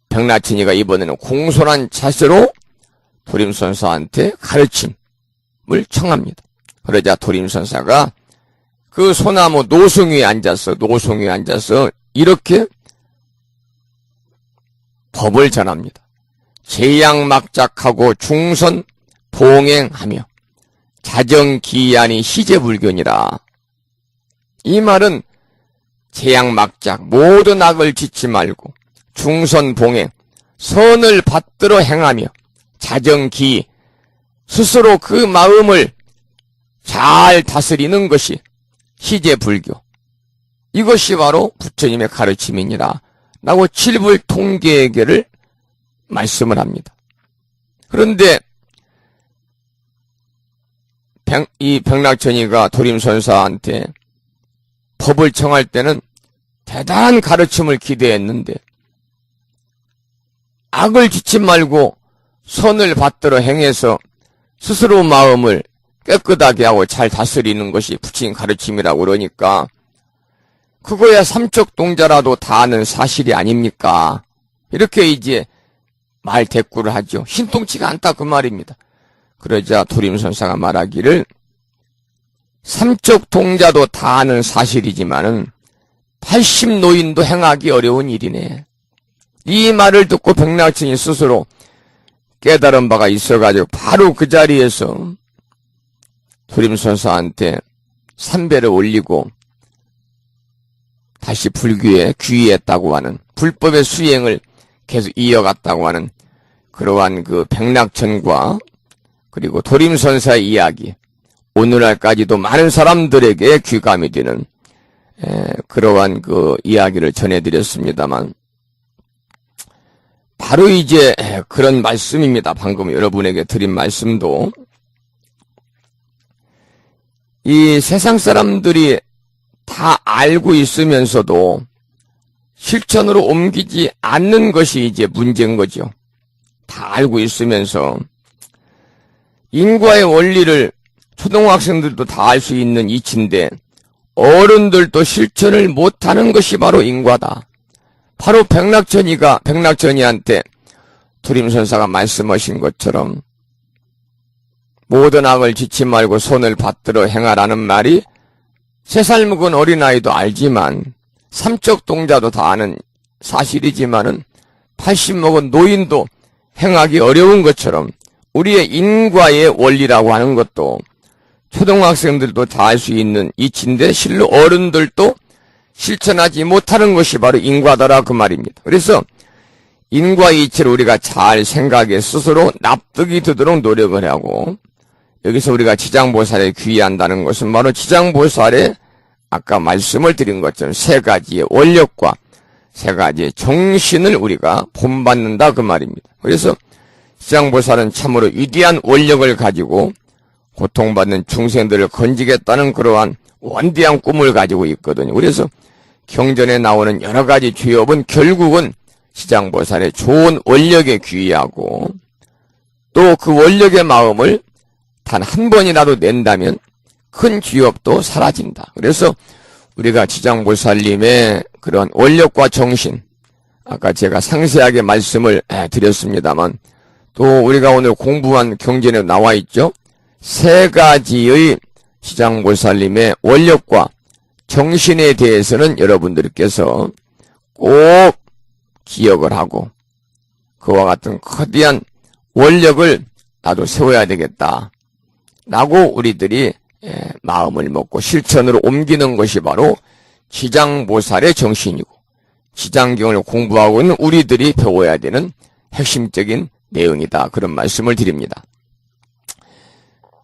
S1: 백낙천이가 이번에는 공손한 자세로 도림선사한테 가르침을 청합니다. 그러자 도림선사가 소나무 노송 위에 앉아서 이렇게 법을 전합니다. 제양막작하고 중선 봉행하며 자정기안이 시제불견이라. 이 말은 제양막작 모든 악을 짓지 말고 중선봉행 선을 받들어 행하며 자정기 스스로 그 마음을 잘 다스리는 것이 시제불교, 이것이 바로 부처님의 가르침이니라 라고 칠불통계계를 말씀을 합니다. 그런데 이 백낙천이가 도림선사한테 법을 청할 때는 대단한 가르침을 기대했는데 악을 짓지 말고 선을 받들어 행해서 스스로 마음을 깨끗하게 하고 잘 다스리는 것이 부처님 가르침이라고 그러니까 그거야 삼척동자라도 다 아는 사실이 아닙니까? 이렇게 이제 말 대꾸를 하죠. 신통치가 않다 그 말입니다. 그러자 도림선사가 말하기를 삼척동자도 다 아는 사실이지만은 80노인도 행하기 어려운 일이네. 이 말을 듣고 백낙천이 스스로 깨달은 바가 있어가지고 바로 그 자리에서 도림선사한테 삼배를 올리고 다시 불교에 귀의했다고 하는 불법의 수행을 계속 이어갔다고 하는 그러한 그 백낙천과 그리고 도림선사의 이야기 오늘날까지도 많은 사람들에게 귀감이 되는 그러한 그 이야기를 전해드렸습니다만 바로 이제 그런 말씀입니다. 방금 여러분에게 드린 말씀도 이 세상 사람들이 다 알고 있으면서도 실천으로 옮기지 않는 것이 이제 문제인 거죠. 다 알고 있으면서 인과의 원리를 초등학생들도 다 알 수 있는 이치인데 어른들도 실천을 못하는 것이 바로 인과다. 바로 백낙천이한테 도림선사가 말씀하신 것처럼 모든 악을 짓지 말고 손을 받들어 행하라는 말이 3살 먹은 어린아이도 알지만 삼척동자도 다 아는 사실이지만은 80 먹은 노인도 행하기 어려운 것처럼 우리의 인과의 원리라고 하는 것도 초등학생들도 다 알 수 있는 이치인데 실로 어른들도 실천하지 못하는 것이 바로 인과다라 그 말입니다. 그래서 인과의 이치를 우리가 잘 생각해 스스로 납득이 되도록 노력을 하고 여기서 우리가 지장보살에 귀의한다는 것은 바로 지장보살의 아까 말씀을 드린 것처럼 3가지의 원력과 3가지의 정신을 우리가 본받는다 그 말입니다. 그래서 지장보살은 참으로 위대한 원력을 가지고 고통받는 중생들을 건지겠다는 그러한 원대한 꿈을 가지고 있거든요. 그래서 경전에 나오는 여러 가지 죄업은 결국은 지장보살의 좋은 원력에 귀의하고 또 그 원력의 마음을 단 한 번이라도 낸다면 큰 죄업도 사라진다. 그래서 우리가 지장보살님의 그런 원력과 정신, 아까 제가 상세하게 말씀을 드렸습니다만 또 우리가 오늘 공부한 경전에 나와 있죠. 3가지의 지장보살님의 원력과 정신에 대해서는 여러분들께서 꼭 기억을 하고 그와 같은 거대한 원력을 나도 세워야 되겠다 라고 우리들이 마음을 먹고 실천으로 옮기는 것이 바로 지장보살의 정신이고 지장경을 공부하고 있는 우리들이 배워야 되는 핵심적인 내용이다. 그런 말씀을 드립니다.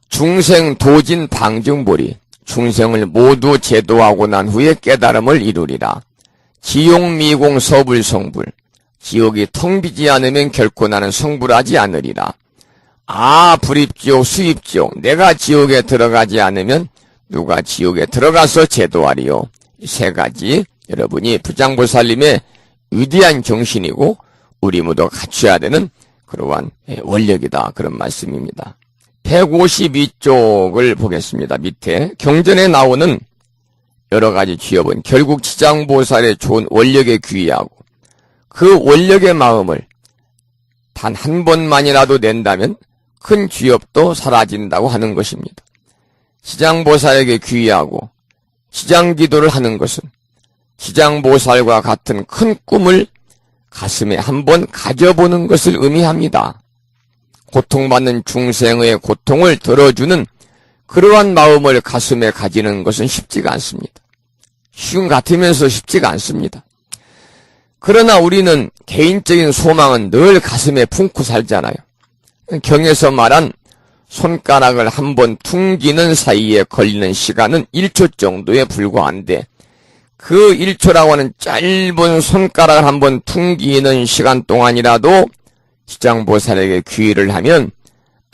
S1: 중생 도진 방증보리 중생을 모두 제도하고 난 후에 깨달음을 이루리라. 지용미공 서불성불 지옥이 텅 비지 않으면 결코 나는 성불하지 않으리라. 아 불입지옥 수입지옥 내가 지옥에 들어가지 않으면 누가 지옥에 들어가서 제도하리요. 이 3가지 여러분이 부장보살님의 위대한 정신이고 우리 모두 갖춰야 되는 그러한 원력이다. 그런 말씀입니다. 152쪽을 보겠습니다. 밑에 경전에 나오는 여러 가지 취업은 결국 지장보살의 좋은 원력에 귀의하고 그 원력의 마음을 단 한 번만이라도 낸다면 큰 취업도 사라진다고 하는 것입니다. 지장보살에게 귀의하고 지장기도를 하는 것은 지장보살과 같은 큰 꿈을 가슴에 한번 가져보는 것을 의미합니다. 고통받는 중생의 고통을 덜어주는 그러한 마음을 가슴에 가지는 것은 쉽지가 않습니다. 쉬운 같으면서 쉽지가 않습니다. 그러나 우리는 개인적인 소망은 늘 가슴에 품고 살잖아요. 경에서 말한 손가락을 한번 퉁기는 사이에 걸리는 시간은 1초 정도에 불과한데 그 1초라고 하는 짧은 손가락을 한번 퉁기는 시간 동안이라도 지장보살에게 귀의를 하면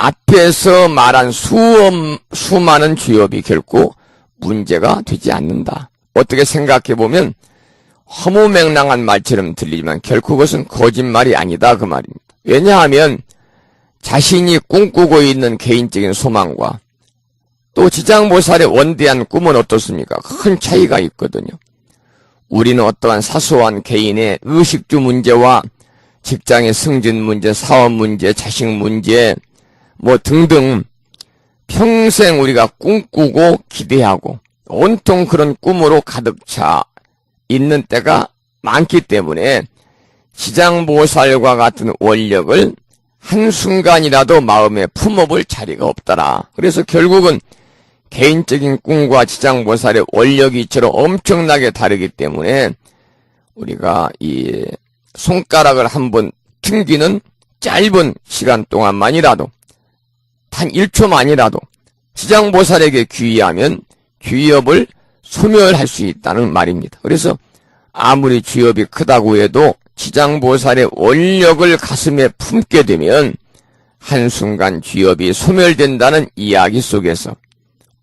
S1: 앞에서 말한 수많은 주엽이 결코 문제가 되지 않는다. 어떻게 생각해보면 허무맹랑한 말처럼 들리지만 결코 그것은 거짓말이 아니다 그 말입니다. 왜냐하면 자신이 꿈꾸고 있는 개인적인 소망과 또 지장보살의 원대한 꿈은 어떻습니까? 큰 차이가 있거든요. 우리는 어떠한 사소한 개인의 의식주 문제와 직장의 승진 문제, 사업 문제, 자식 문제 뭐 등등 평생 우리가 꿈꾸고 기대하고 온통 그런 꿈으로 가득 차 있는 때가 많기 때문에 지장보살과 같은 원력을 한순간이라도 마음에 품어볼 자리가 없더라. 그래서 결국은 개인적인 꿈과 지장보살의 원력이 이처럼 엄청나게 다르기 때문에 우리가 이 손가락을 한번 튕기는 짧은 시간 동안만이라도 단 1초만이라도 지장보살에게 귀의하면 귀엽을 소멸할 수 있다는 말입니다. 그래서 아무리 주엽이 크다고 해도 지장보살의 원력을 가슴에 품게 되면 한순간 주엽이 소멸된다는 이야기 속에서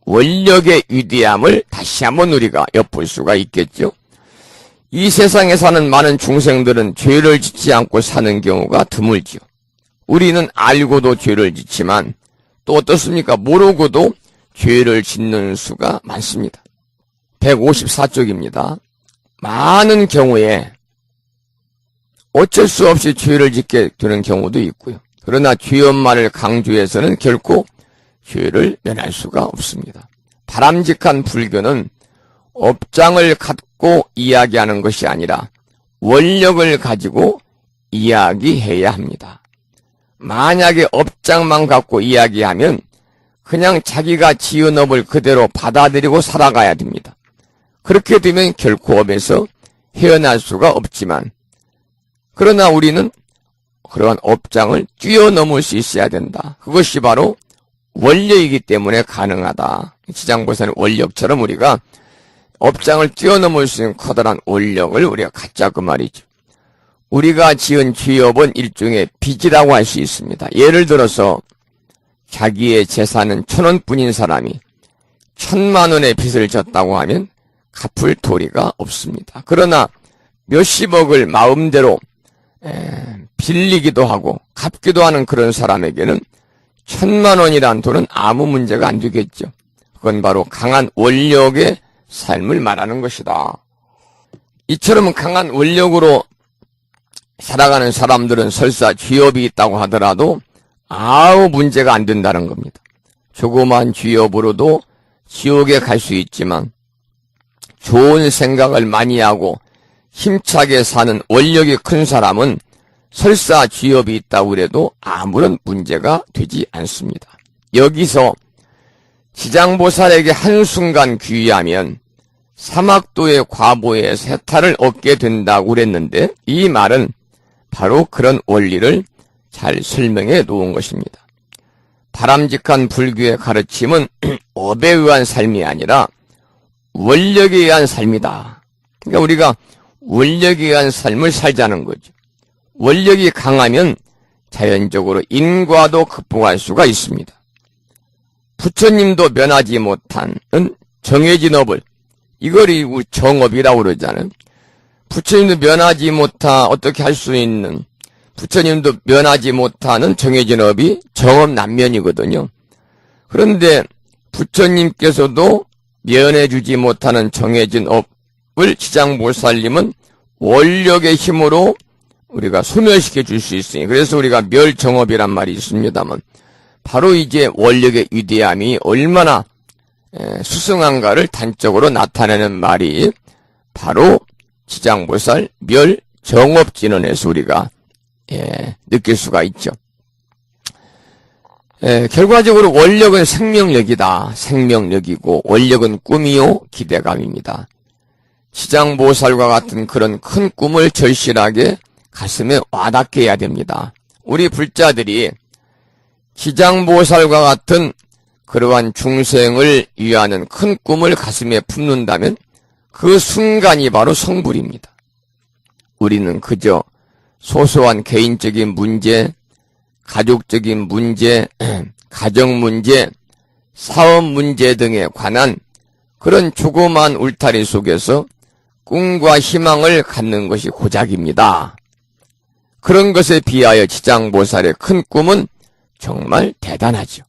S1: 원력의 위대함을 다시 한번 우리가 엿볼 수가 있겠죠. 이 세상에 사는 많은 중생들은 죄를 짓지 않고 사는 경우가 드물지요. 우리는 알고도 죄를 짓지만 또 어떻습니까? 모르고도 죄를 짓는 수가 많습니다. 154쪽입니다. 많은 경우에 어쩔 수 없이 죄를 짓게 되는 경우도 있고요. 그러나 죄업만을 강조해서는 결코 죄를 면할 수가 없습니다. 바람직한 불교는 업장을 갖고 이야기하는 것이 아니라 원력을 가지고 이야기해야 합니다. 만약에 업장만 갖고 이야기하면 그냥 자기가 지은 업을 그대로 받아들이고 살아가야 됩니다. 그렇게 되면 결코 업에서 헤어날 수가 없지만 그러나 우리는 그러한 업장을 뛰어넘을 수 있어야 된다. 그것이 바로 원력이기 때문에 가능하다. 지장보살의 원력처럼 우리가 업장을 뛰어넘을 수 있는 커다란 원력을 우리가 갖자 그 말이죠. 우리가 지은 죄업은 일종의 빚이라고 할 수 있습니다. 예를 들어서 자기의 재산은 1,000원뿐인 사람이 1,000만 원의 빚을 졌다고 하면 갚을 도리가 없습니다. 그러나 몇십억을 마음대로 빌리기도 하고 갚기도 하는 그런 사람에게는 1,000만 원이란 돈은 아무 문제가 안 되겠죠. 그건 바로 강한 원력의 삶을 말하는 것이다. 이처럼 강한 원력으로 살아가는 사람들은 설사 죄업이 있다고 하더라도 아무 문제가 안 된다는 겁니다. 조그만 죄업으로도 지옥에 갈 수 있지만 좋은 생각을 많이 하고 힘차게 사는 원력이 큰 사람은 설사 죄업이 있다고 해도 아무런 문제가 되지 않습니다. 여기서 지장보살에게 한순간 귀의하면 사막도의 과보의 세탈을 얻게 된다고 그랬는데 이 말은 바로 그런 원리를 잘 설명해 놓은 것입니다. 바람직한 불교의 가르침은 업에 의한 삶이 아니라 원력에 의한 삶이다. 그러니까 우리가 원력에 의한 삶을 살자는 거죠. 원력이 강하면 자연적으로 인과도 극복할 수가 있습니다. 부처님도 면하지 못한 정해진 업을 이걸 정업이라고 그러잖아요. 부처님도 면하지 못한 어떻게 할 수 있는 부처님도 면하지 못하는 정해진 업이 정업난면이거든요. 그런데 부처님께서도 면해주지 못하는 정해진 업을 지장보살님은 원력의 힘으로 우리가 소멸시켜 줄 수 있으니 그래서 우리가 멸정업이란 말이 있습니다만 바로 이제 원력의 위대함이 얼마나 수승한가를 단적으로 나타내는 말이 바로 지장보살 멸정업진언에서 우리가 느낄 수가 있죠. 결과적으로 원력은 생명력이다. 생명력이고 원력은 꿈이요 기대감입니다. 지장보살과 같은 그런 큰 꿈을 절실하게 가슴에 와닿게 해야 됩니다. 우리 불자들이 지장보살과 같은 그러한 중생을 위하는 큰 꿈을 가슴에 품는다면 그 순간이 바로 성불입니다. 우리는 그저 소소한 개인적인 문제, 가족적인 문제, 가정 문제, 사업 문제 등에 관한 그런 조그마한 울타리 속에서 꿈과 희망을 갖는 것이 고작입니다. 그런 것에 비하여 지장보살의 큰 꿈은 정말 대단하죠.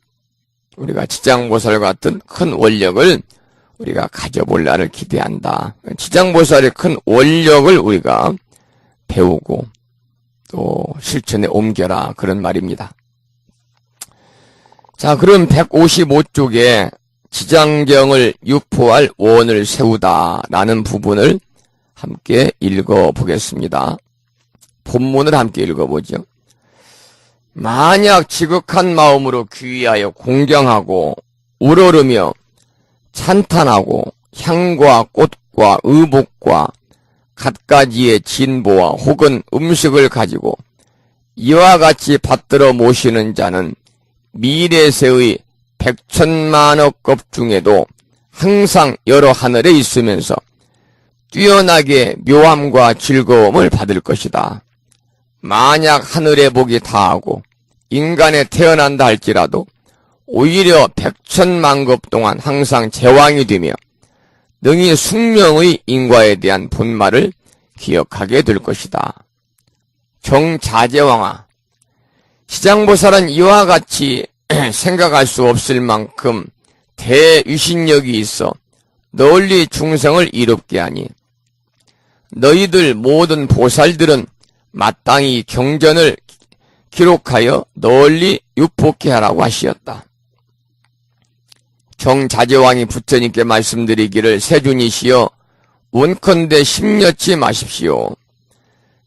S1: 우리가 지장보살 같은 큰 원력을 우리가 가져볼 날을 기대한다. 지장보살의 큰 원력을 우리가 배우고 또 실천에 옮겨라, 그런 말입니다. 자, 그럼 155쪽에 지장경을 유포할 원을 세우다라는 부분을 함께 읽어보겠습니다. 본문을 함께 읽어보죠. 만약 지극한 마음으로 귀의하여 공경하고 우러르며 찬탄하고 향과 꽃과 의복과 갖가지의 진보와 혹은 음식을 가지고 이와 같이 받들어 모시는 자는 미래세의 백천만억급 중에도 항상 여러 하늘에 있으면서 뛰어나게 묘함과 즐거움을 받을 것이다. 만약 하늘의 복이 다하고 인간에 태어난다 할지라도 오히려 백천만급 동안 항상 제왕이 되며 능히 숙명의 인과에 대한 본말을 기억하게 될 것이다. 정자제왕아, 지장보살은 이와 같이 생각할 수 없을 만큼 대유신력이 있어 널리 중생을 이롭게 하니 너희들 모든 보살들은 마땅히 경전을 기록하여 널리 유포케 하라고 하시었다. 정자제왕이 부처님께 말씀드리기를, 세준이시여 원컨대 심려치 마십시오.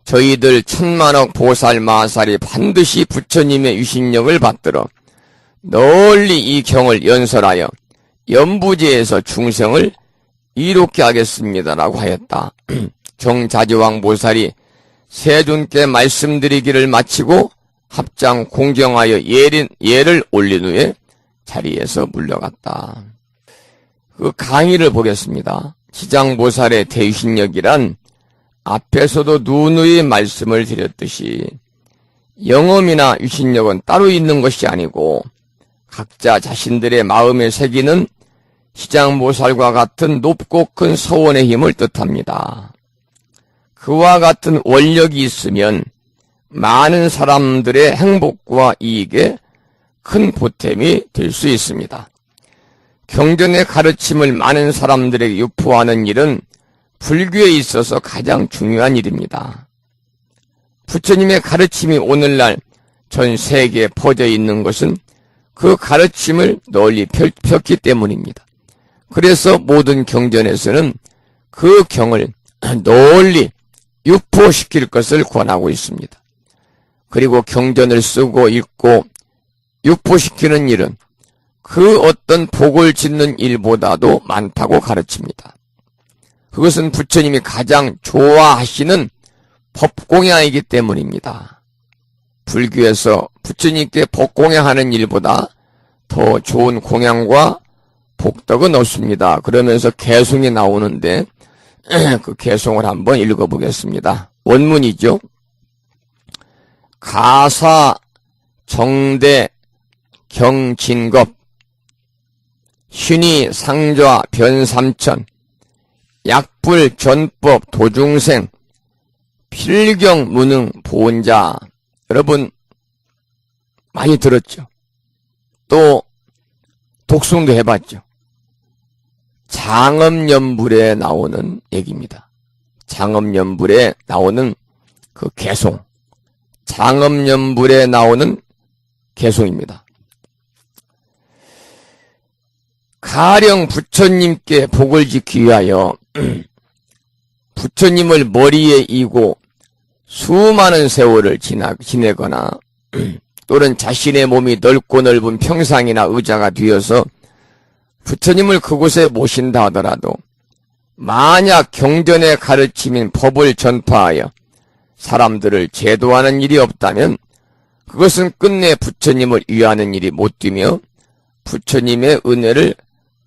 S1: 저희들 천만억 보살 마살이 반드시 부처님의 유신력을 받들어 널리 이 경을 연설하여 연부제에서 중생을 이롭게 하겠습니다라고 하였다. 정자제왕 보살이 세준께 말씀드리기를 마치고 합장 공경하여 예를 올린 후에 자리에서 물러갔다. 그 강의를 보겠습니다. 지장보살의 대유신력이란 앞에서도 누누이 말씀을 드렸듯이 영험이나 유신력은 따로 있는 것이 아니고 각자 자신들의 마음에 새기는 지장보살과 같은 높고 큰 서원의 힘을 뜻합니다. 그와 같은 원력이 있으면 많은 사람들의 행복과 이익에 큰 보탬이 될 수 있습니다. 경전의 가르침을 많은 사람들에게 유포하는 일은 불교에 있어서 가장 중요한 일입니다. 부처님의 가르침이 오늘날 전 세계에 퍼져 있는 것은 그 가르침을 널리 폈기 때문입니다. 그래서 모든 경전에서는 그 경을 널리 유포시킬 것을 권하고 있습니다. 그리고 경전을 쓰고 읽고 유포시키는 일은 그 어떤 복을 짓는 일보다도 많다고 가르칩니다. 그것은 부처님이 가장 좋아하시는 법공양이기 때문입니다. 불교에서 부처님께 법공양하는 일보다 더 좋은 공양과 복덕은 없습니다. 그러면서 개송이 나오는데 그 개송을 한번 읽어보겠습니다. 원문이죠. 가사 정대 경진겁 신이 상좌 변삼천 약불 전법 도중생 필경 무능 보온자. 여러분 많이 들었죠? 또 독송도 해봤죠? 장엄연불에 나오는 얘기입니다. 장엄연불에 나오는 그 개송, 장엄연불에 나오는 개송입니다. 가령 부처님께 복을 짓기 위하여 부처님을 머리에 이고 수많은 세월을 지내거나 또는 자신의 몸이 넓고 넓은 평상이나 의자가 되어서 부처님을 그곳에 모신다 하더라도 만약 경전의 가르침인 법을 전파하여 사람들을 제도하는 일이 없다면 그것은 끝내 부처님을 위하는 일이 못 되며 부처님의 은혜를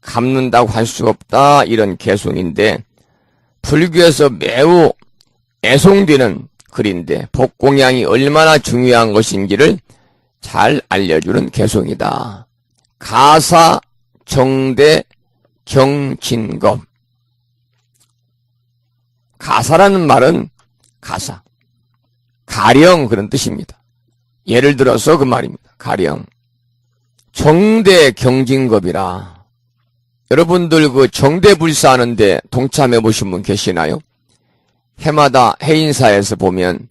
S1: 갚는다고 할 수 없다, 이런 개송인데 불교에서 매우 애송되는 글인데 법공양이 얼마나 중요한 것인지를 잘 알려주는 개송이다. 가사, 정대, 경진검. 가사라는 말은 가사, 가령 그런 뜻입니다. 예를 들어서 그 말입니다. 가령. 정대 경진검이라. 여러분들 그 정대불사 하는데 동참해 보신 분 계시나요? 해마다 해인사에서 보면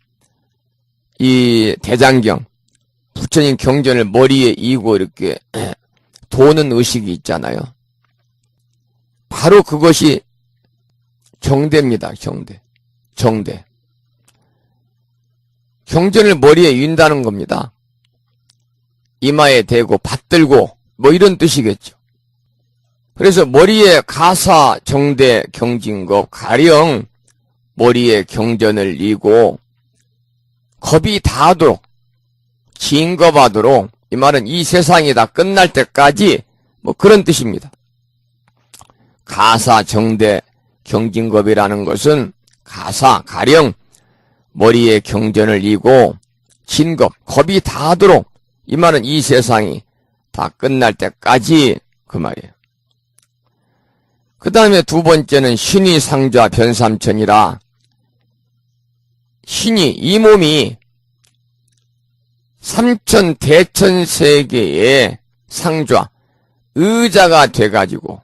S1: 이 대장경, 부처님 경전을 머리에 이고 이렇게 도는 의식이 있잖아요. 바로 그것이 정대입니다. 정대. 경전을 머리에 인다는 겁니다. 이마에 대고 받들고 뭐 이런 뜻이겠죠. 그래서 머리에 가사, 정대, 경진겁, 가령 머리에 경전을 이고 겁이 다하도록, 진겁하도록, 이 말은 이 세상이 다 끝날 때까지 뭐 그런 뜻입니다. 가사, 정대, 경진겁이라는 것은 가사, 가령 머리에 경전을 이고 진겁, 겁이 다하도록, 이 말은 이 세상이 다 끝날 때까지 그 말이에요. 그 다음에 두 번째는 신이 상좌 변삼천이라. 신이, 이 몸이 삼천 대천 세계의 상좌, 의자가 돼가지고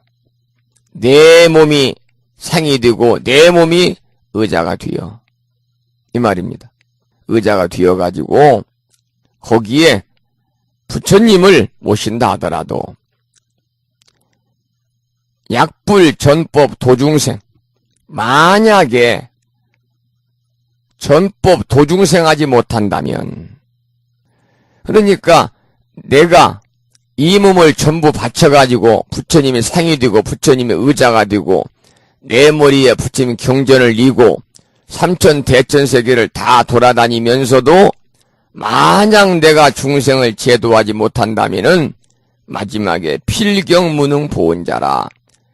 S1: 내 몸이 상이 되고 내 몸이 의자가 되어. 이 말입니다. 의자가 되어가지고 거기에 부처님을 모신다 하더라도 약불, 전법, 도중생, 만약에 전법, 도중생 하지 못한다면, 그러니까 내가 이 몸을 전부 바쳐가지고 부처님이 상이 되고 부처님의 의자가 되고 내 머리에 부처님 경전을 이고 삼천 대천 세계를 다 돌아다니면서도 만약 내가 중생을 제도하지 못한다면은 마지막에 필경 무능 보온자라.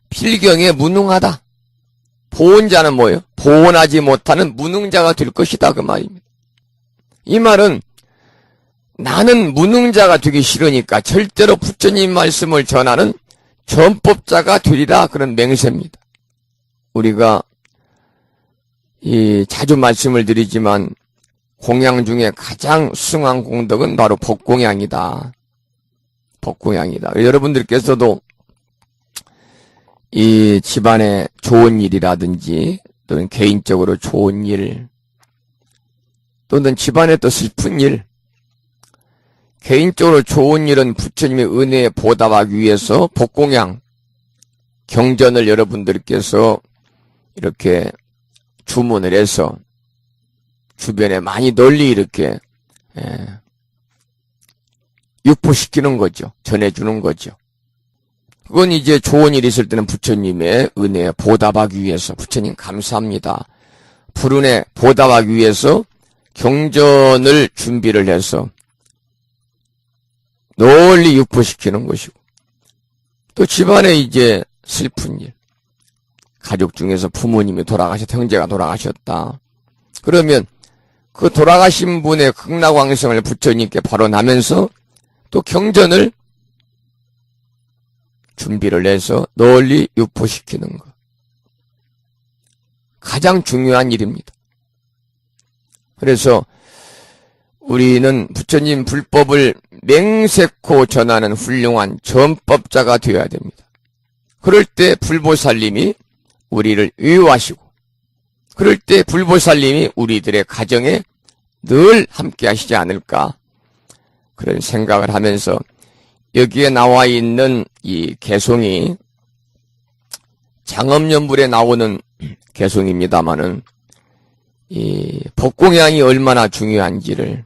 S1: 필경에 무능하다. 보온자는 뭐예요? 보온하지 못하는 무능자가 될 것이다 그 말입니다. 이 말은 나는 무능자가 되기 싫으니까 절대로 부처님 말씀을 전하는 전법자가 되리라 그런 맹세입니다. 우리가 자주 말씀을 드리지만 공양 중에 가장 수승한 공덕은 바로 법공양이다. 법공양이다. 여러분들께서도 이 집안에 좋은 일이라든지 또는 개인적으로 좋은 일 또는 집안에 또 슬픈 일, 개인적으로 좋은 일은 부처님의 은혜에 보답하기 위해서 법공양 경전을 여러분들께서 이렇게 주문을 해서 주변에 많이 널리 이렇게 유포시키는 거죠. 전해주는 거죠. 그건 이제 좋은 일이 있을 때는 부처님의 은혜에 보답하기 위해서 부처님 감사합니다. 불운에 보답하기 위해서 경전을 준비를 해서 널리 유포시키는 것이고 또 집안에 이제 슬픈 일, 가족 중에서 부모님이 돌아가셨다, 형제가 돌아가셨다. 그러면 그 돌아가신 분의 극락왕성을 부처님께 발언하면서 또 경전을 준비를 해서 널리 유포시키는 것. 가장 중요한 일입니다. 그래서 우리는 부처님 불법을 맹세코 전하는 훌륭한 전법자가 되어야 됩니다. 그럴 때 불보살님이 우리를 위로하시고 그럴 때 불보살님이 우리들의 가정에 늘 함께 하시지 않을까 그런 생각을 하면서 여기에 나와 있는 이 개송이 장엄연불에 나오는 개송입니다마는 이 법공양이 얼마나 중요한지를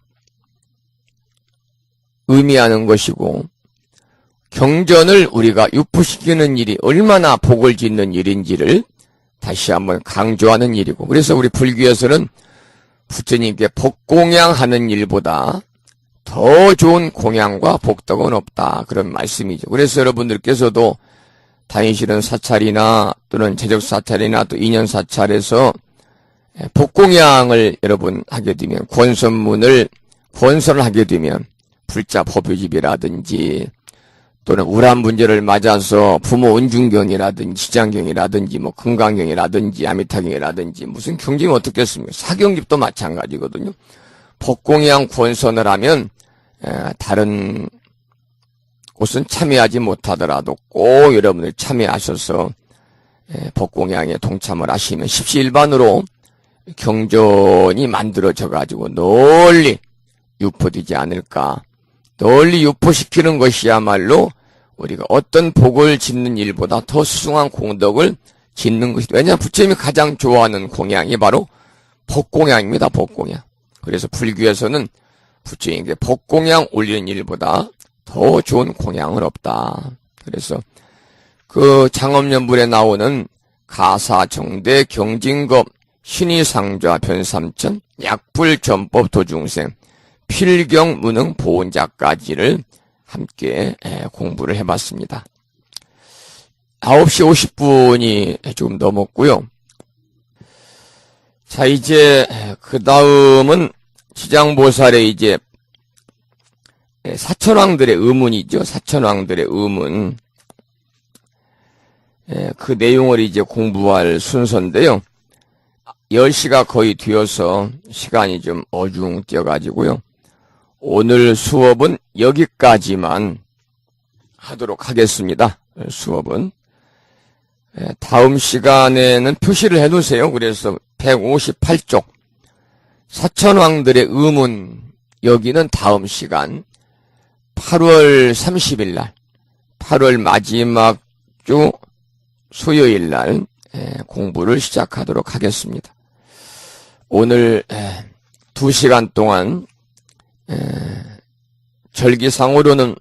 S1: 의미하는 것이고 경전을 우리가 유포시키는 일이 얼마나 복을 짓는 일인지를 다시 한번 강조하는 일이고 그래서 우리 불교에서는 부처님께 법공양하는 일보다 더 좋은 공양과 복덕은 없다 그런 말씀이죠. 그래서 여러분들께서도 다니시는 사찰이나 또는 제적 사찰이나 또 인연 사찰에서 법공양을 여러분 하게 되면 권선을 하게 되면 불자 법요집이라든지 또는 우란 문제를 맞아서 부모 은중경이라든지 시장경이라든지 뭐 금강경이라든지 아미타경이라든지 무슨 경쟁이 어떻겠습니까? 사경집도 마찬가지거든요. 법공양 권선을 하면 다른 곳은 참여하지 못하더라도 꼭 여러분들 참여하셔서 법공양에 동참을 하시면 십시일반으로 경전이 만들어져 가지고 널리 유포되지 않을까. 널리 유포시키는 것이야말로 우리가 어떤 복을 짓는 일보다 더 수승한 공덕을 짓는 것이다. 왜냐하면 부처님이 가장 좋아하는 공양이 바로 법공양입니다. 법공양. 그래서 불교에서는 부처님께 법공양 올리는 일보다 더 좋은 공양은 없다. 그래서 그 장엄연불에 나오는 가사정대 경진겁 신의상좌 변삼천 약불전법 도중생 필경 무능 보온자까지를 함께 공부를 해봤습니다. 9시 50분이 조금 넘었고요. 자, 이제 그 다음은 지장보살의 이제 사천왕들의 의문이죠. 사천왕들의 의문. 그 내용을 이제 공부할 순서인데요. 10시가 거의 되어서 시간이 좀 어중뛰어가지고요. 오늘 수업은 여기까지만 하도록 하겠습니다. 수업은. 다음 시간에는 표시를 해놓으세요. 그래서 158쪽 사천왕들의 의문, 여기는 다음 시간 8월 30일 날 8월 마지막 주 수요일 날 공부를 시작하도록 하겠습니다. 오늘 2시간 동안 절기상으로는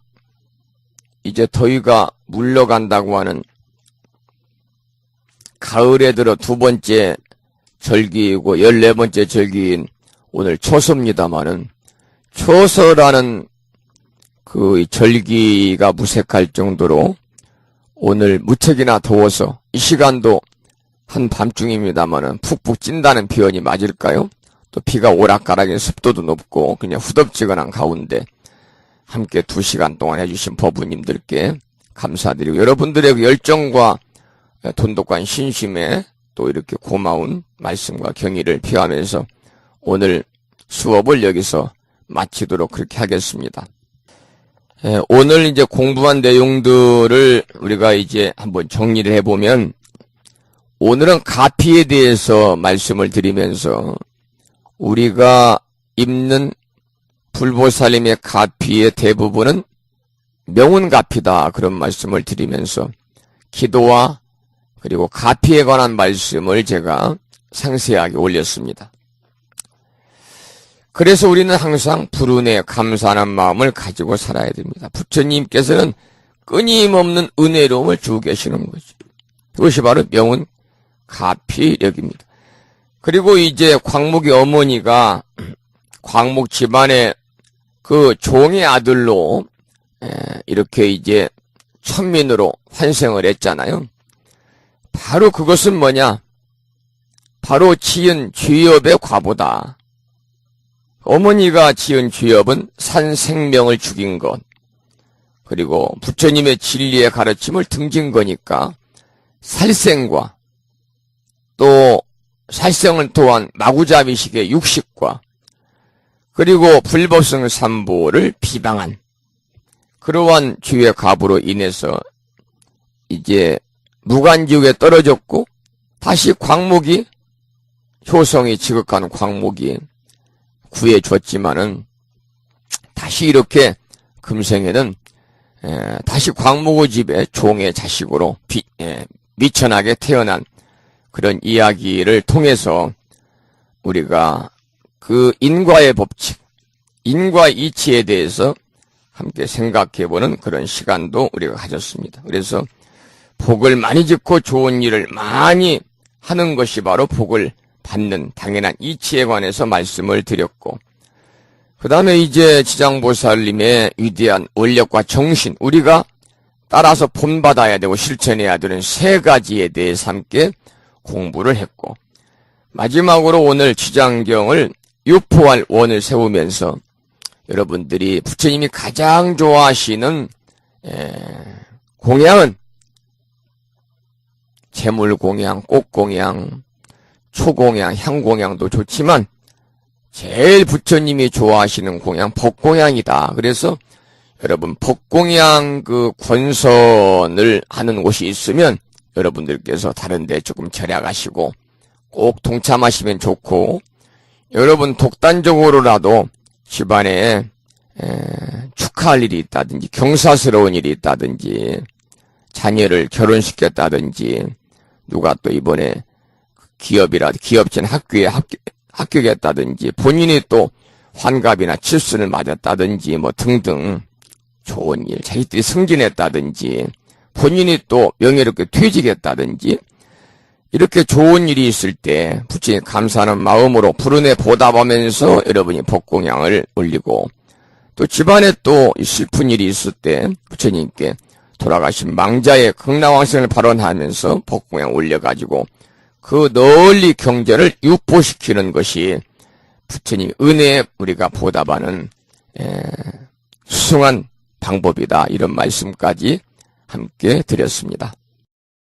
S1: 이제 더위가 물러간다고 하는 가을에 들어 두 번째 절기이고 14번째 절기인 오늘 초서입니다마는 초서라는 그 절기가 무색할 정도로 오늘 무척이나 더워서 이 시간도 한밤중입니다마는 푹푹 찐다는 표현이 맞을까요? 또 비가 오락가락인 습도도 높고 그냥 후덥지근한 가운데 함께 2시간 동안 해주신 법부님들께 감사드리고 여러분들의 그 열정과 돈독한 신심에 또 이렇게 고마운 말씀과 경의를 표하면서 오늘 수업을 여기서 마치도록 그렇게 하겠습니다. 오늘 이제 공부한 내용들을 우리가 이제 한번 정리를 해보면 오늘은 가피에 대해서 말씀을 드리면서 우리가 입는 불보살님의 가피의 대부분은 명운가피다 그런 말씀을 드리면서 기도와 그리고 가피에 관한 말씀을 제가 상세하게 올렸습니다. 그래서 우리는 항상 불운에 감사하는 마음을 가지고 살아야 됩니다. 부처님께서는 끊임없는 은혜로움을 주고 계시는 거죠. 그것이 바로 명운 가피력입니다. 그리고 이제 광목의 어머니가 광목 집안의 그 종의 아들로 이렇게 이제 천민으로 환생을 했잖아요. 바로 그것은 뭐냐? 바로 지은 죄업의 과보다. 어머니가 지은 죄업은 산 생명을 죽인 것, 그리고 부처님의 진리의 가르침을 등진 거니까 살생과 또 살생을 또한 마구잡이식의 육식과 그리고 불법성 삼보를 비방한 그러한 죄의 과보로 인해서 이제 무간지옥에 떨어졌고 다시 광목이 효성이 지극한 광목이 구해줬지만은 다시 이렇게 금생에는 다시 광목의 집에 종의 자식으로 미천하게 태어난 그런 이야기를 통해서 우리가 그 인과의 법칙, 인과 이치에 대해서 함께 생각해보는 그런 시간도 우리가 가졌습니다. 그래서 복을 많이 짓고 좋은 일을 많이 하는 것이 바로 복을 받는 당연한 이치에 관해서 말씀을 드렸고, 그 다음에 이제 지장보살님의 위대한 원력과 정신, 우리가 따라서 본받아야 되고 실천해야 되는 세 가지에 대해서 함께 공부를 했고, 마지막으로 오늘 지장경을 유포할 원을 세우면서 여러분들이 부처님이 가장 좋아하시는 공양은 재물공양, 꽃공양, 초공양, 향공양도 좋지만 제일 부처님이 좋아하시는 공양 법공양이다. 그래서 여러분 법공양 그 권선을 하는 곳이 있으면 여러분들께서 다른 데 조금 절약하시고 꼭 동참하시면 좋고, 여러분 독단적으로라도 집안에 축하할 일이 있다든지 경사스러운 일이 있다든지 자녀를 결혼시켰다든지 누가 또 이번에 기업진 학교에 합격했다든지 본인이 또 환갑이나 칠순을 맞았다든지 뭐 등등 좋은 일, 자기들이 승진했다든지 본인이 또 명예롭게 퇴직했다든지 이렇게 좋은 일이 있을 때 부처님 감사하는 마음으로 불은혜 보답하면서 여러분이 법공양을 올리고, 또 집안에 또 슬픈 일이 있을 때 부처님께 돌아가신 망자의 극락왕생을 발언하면서 법공양 올려가지고 그 널리 경전을 유포시키는 것이 부처님 은혜에 우리가 보답하는 수승한 방법이다. 이런 말씀까지 함께 드렸습니다.